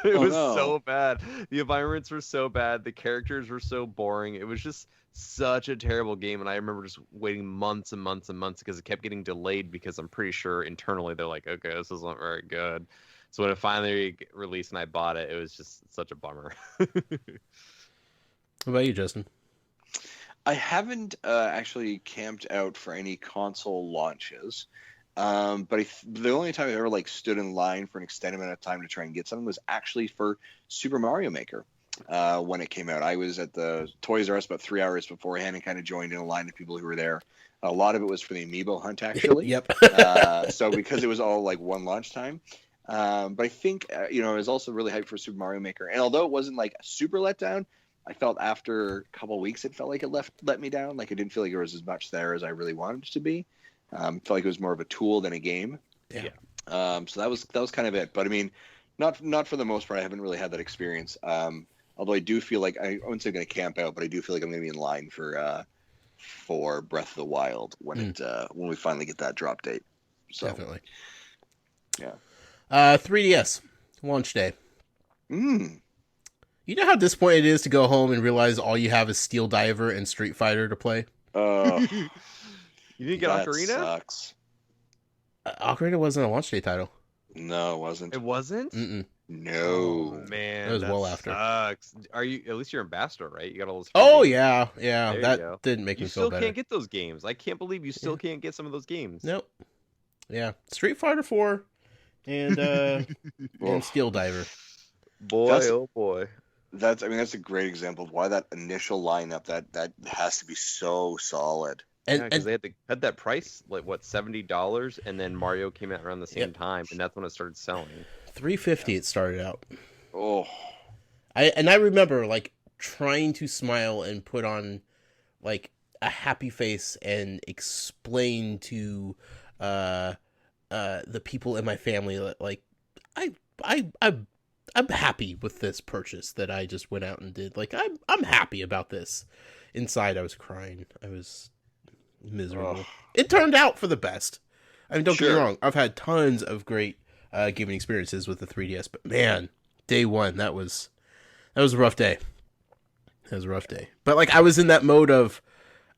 It Oh, was no. so bad. The environments were so bad. The characters were so boring. It was just such a terrible game, and I remember just waiting months and months and months because it kept getting delayed because I'm pretty sure internally they're like, okay, this isn't very good. So when it finally released and I bought it, it was just such a bummer. What about you, Justin? I haven't actually camped out for any console launches. But the only time I ever like stood in line for an extended amount of time to try and get something was actually for Super Mario Maker. When it came out, I was at the Toys R Us about 3 hours beforehand and kind of joined in a line of people who were there. A lot of it was for the Amiibo hunt, actually. Yep. So because it was all like one launch time. But I think, I was also really hyped for Super Mario Maker. And although it wasn't like a super letdown, I felt after a couple of weeks, it felt like it let me down. Like I didn't feel like there was as much there as I really wanted it to be. Felt like it was more of a tool than a game. Yeah. So that was kind of it. But I mean, not for the most part. I haven't really had that experience. Although I do feel like I wouldn't say I'm going to camp out, but I do feel like I'm going to be in line for Breath of the Wild when we finally get that drop date. So Definitely. yeah. 3DS launch day. You know how disappointing it is to go home and realize all you have is Steel Diver and Street Fighter to play? You didn't get that Ocarina? sucks. Ocarina wasn't a launch day title. No, it wasn't. It wasn't? Mm-mm. No. Oh, man. It was that well after. Sucks. Are you, at least you're ambassador, right? You got all those. Oh, free games. yeah. There you That go. didn't make You me still feel better. can't get those games. I can't believe you still can't get some of those games. Nope. Yeah. Street Fighter 4 and and Steel Diver. Boy, That's- oh boy. That's a great example of why that initial lineup that has to be so solid. And, Yeah, because and they had that price, like what, $70, and then Mario came out around the same time, and that's when it started selling. $350 it started out. Oh, I remember like trying to smile and put on like a happy face and explain to the people in my family that like I'm happy with this purchase that I just went out and did. Like I'm happy about this. Inside I was crying. I was miserable. Ugh. It turned out for the best. I mean, don't get me Sure. wrong. I've had tons of great gaming experiences with the 3DS, but man, day one that was a rough day. That was a rough day. But like I was in that mode of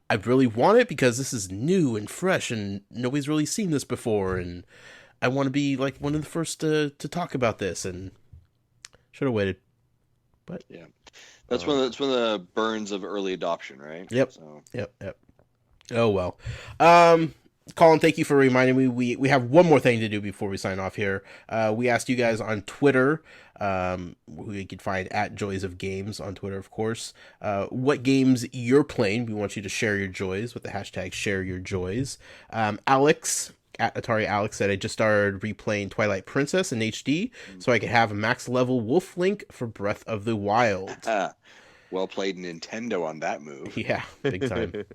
I really want it because this is new and fresh and nobody's really seen this before, and I want to be like one of the first to talk about this, and should have waited. But yeah. That's one of the burns of early adoption, right? Yep. So Yep. Oh well. Colin, thank you for reminding me. We have one more thing to do before we sign off here. We asked you guys on Twitter, who you can find at Joys of Games on Twitter, of course, what games you're playing. We want you to share your joys with the hashtag #ShareYourJoys. Alex at Atari Alex said, I just started replaying Twilight Princess in HD so I could have a max level Wolf Link for Breath of the Wild. Well played, Nintendo, on that move. Yeah, big time.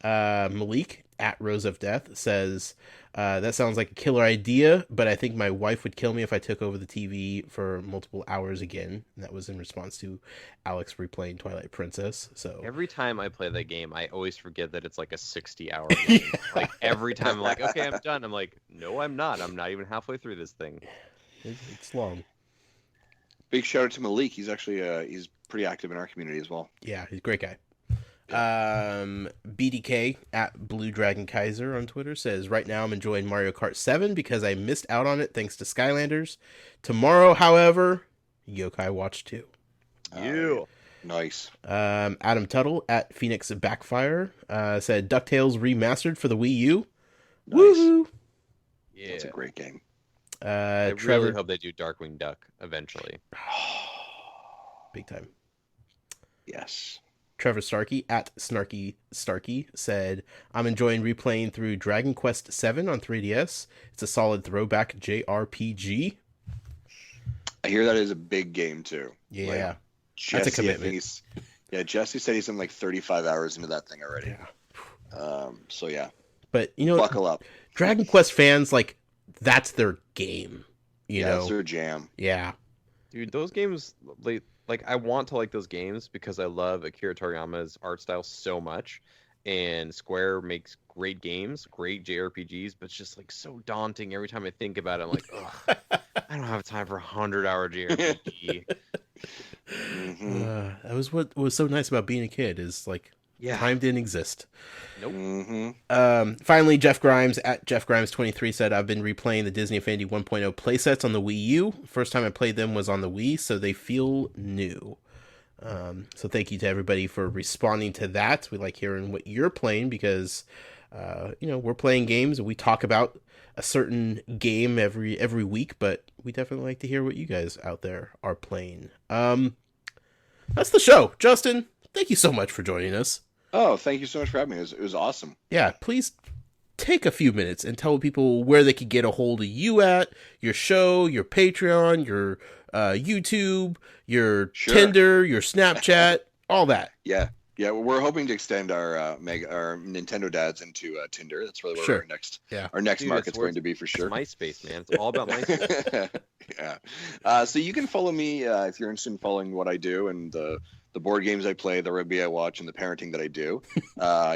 Malik at Rose of Death says, that sounds like a killer idea, but I think my wife would kill me if I took over the TV for multiple hours again. And that was in response to Alex replaying Twilight Princess. So every time I play that game, I always forget that it's like a 60-hour game. Yeah. Like every time I'm like, okay, I'm done. I'm like, no, I'm not. I'm not even halfway through this thing. It's long. Big shout out to Malik. He's actually he's pretty active in our community as well. Yeah, he's a great guy. BDK at Blue Dragon Kaiser on Twitter says, right now I'm enjoying Mario Kart 7 because I missed out on it thanks to Skylanders. Tomorrow, however, Yokai Watch 2. Nice. Adam Tuttle at Phoenix Backfire said DuckTales remastered for the Wii U. Nice. Woohoo! Yeah, That's a great game. I Trevor, really hope they do Darkwing Duck eventually. big time. Yes. Trevor Starkey at Snarky Starkey said, I'm enjoying replaying through Dragon Quest VII on 3DS. It's a solid throwback JRPG. I hear that is a big game too. Yeah. Like, Jesse, That's a commitment. Jesse said he's in like 35 hours into that thing already. Yeah. So yeah. But you know, buckle up. Dragon Quest fans, like, that's their game. You know? That's their jam. Yeah. Dude, those games, like I want to like those games because I love Akira Toriyama's art style so much, and Square makes great games, great JRPGs, but it's just like so daunting every time I think about it. I'm like, ugh, I don't have time for a 100-hour JRPG. That was what was so nice about being a kid, is like, time didn't exist. Nope. Finally, Jeff Grimes at Jeff Grimes 23 said, I've been replaying the Disney Infinity 1.0 playsets on the Wii U. First time I played them was on the Wii, so they feel new. So thank you to everybody for responding to that. We like hearing what you're playing because, we're playing games and we talk about a certain game every week, but we definitely like to hear what you guys out there are playing. That's the show. Justin, thank you so much for joining us. Oh, thank you so much for having me. It was awesome. Yeah, please take a few minutes and tell people where they could get a hold of you at, your show, your Patreon, your YouTube, your Tinder, your Snapchat, all that. Yeah, we're hoping to extend our our Nintendo dads into Tinder. That's really where our next market's going to be for sure. It's MySpace, man. It's all about MySpace. Yeah. So you can follow me if you're interested in following what I do and the board games I play, the rugby I watch, and the parenting that I do.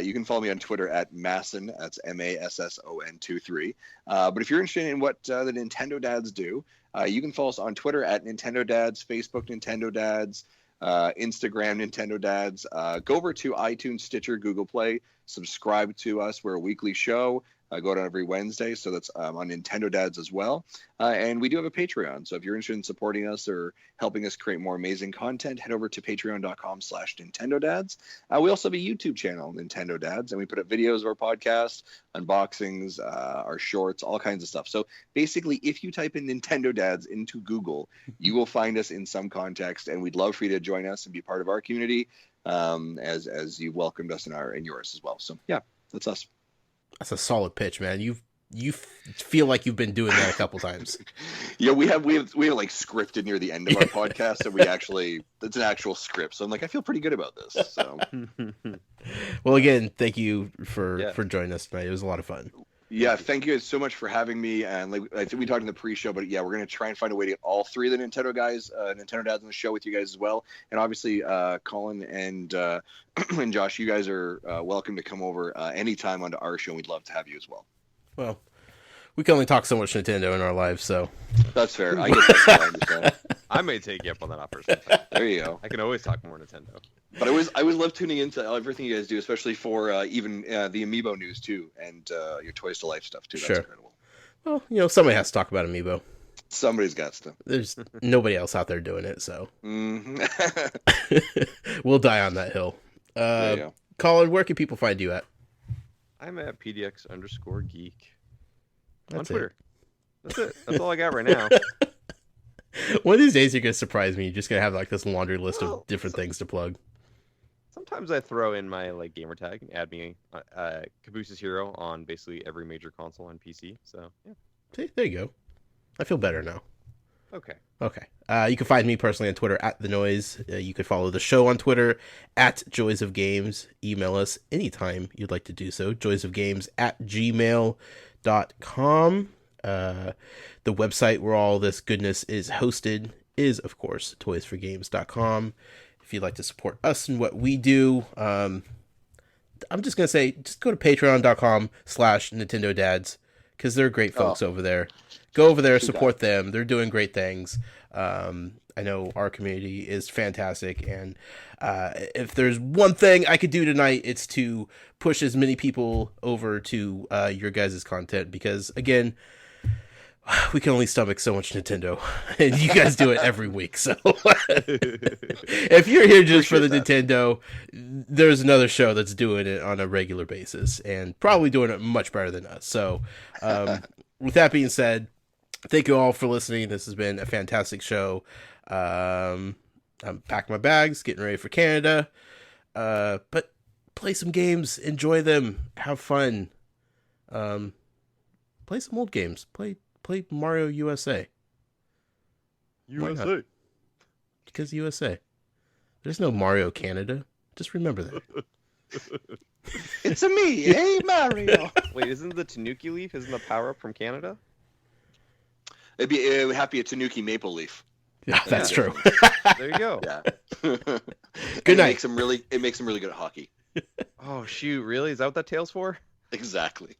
You can follow me on Twitter at Masson. That's MASSON 23. But if you're interested in what the Nintendo dads do, you can follow us on Twitter at Nintendo Dads, Facebook Nintendo Dads, Instagram Nintendo Dads. Go over to iTunes, Stitcher, Google Play. Subscribe to us. We're a weekly show. Go down every Wednesday, so that's on Nintendo Dads as well. And we do have a Patreon, so if you're interested in supporting us or helping us create more amazing content, head over to patreon.com/Nintendo Dads. We also have a YouTube channel, Nintendo Dads, and we put up videos of our podcast, unboxings, our shorts, all kinds of stuff. So basically, if you type in Nintendo Dads into Google, you will find us in some context, and we'd love for you to join us and be part of our community, as you welcomed us in yours as well. So yeah, that's us. That's a solid pitch, man. You feel like you've been doing that a couple times. Yeah, we have like scripted near the end of our podcast, and it's an actual script. So I'm like, I feel pretty good about this. So, well, again, thank you for joining us tonight. It was a lot of fun. Yeah, thank you so much for having me. And like I think we talked in the pre-show, but yeah, we're gonna try and find a way to get all three of the Nintendo guys, Nintendo dads, on the show with you guys as well. And obviously, Colin and and Josh, you guys are welcome to come over anytime onto our show. And we'd love to have you as well. Well, we can only talk so much Nintendo in our lives, so that's fair. I get that. I understand. I may take you up on that offer sometime. There you go. I can always talk more Nintendo. But I always love tuning into everything you guys do, especially for even the Amiibo news too, and your Toys to Life stuff too. That's incredible. Well, somebody has to talk about Amiibo. Somebody's got to. There's nobody else out there doing it, so Mm-hmm. we'll die on that hill. Colin, where can people find you at? I'm at PDX_geek on That's Twitter. That's it. That's all I got right now. One of these days you're gonna surprise me. You're just gonna have like this laundry list Well, of different things to plug. Sometimes I throw in my like gamer tag and add me Caboose's Hero on basically every major console on PC. So yeah. See, there you go. I feel better now. Okay. Okay. You can find me personally on Twitter at The Noise. You can follow the show on Twitter at Joys of Games. Email us anytime you'd like to do so. joysofgames@gmail.com. The website where all this goodness is hosted is, of course, toysforgames.com. If you'd like to support us and what we do, I'm just going to say, just go to patreon.com/Nintendo Dads, because they're great folks over there. Go over there, support them. They're doing great things. I know our community is fantastic, and if there's one thing I could do tonight, it's to push as many people over to your guys' content, because, again, we can only stomach so much Nintendo, and you guys do it every week. So if you're here just for the Nintendo, there's another show that's doing it on a regular basis and probably doing it much better than us. So with that being said, thank you all for listening. This has been a fantastic show. I'm packing my bags, getting ready for Canada. But play some games, enjoy them, have fun. Play some old games. Play Mario USA. USA. Because USA. There's no Mario Canada. Just remember that. It's a me, hey Mario. Wait, isn't the Tanuki leaf? Isn't the power up from Canada? It would have to be a Tanuki maple leaf. Yeah, that's true. There you go. Yeah. Good It night. makes them really good at hockey. Oh shoot! Really? Is that what that tail's for? Exactly.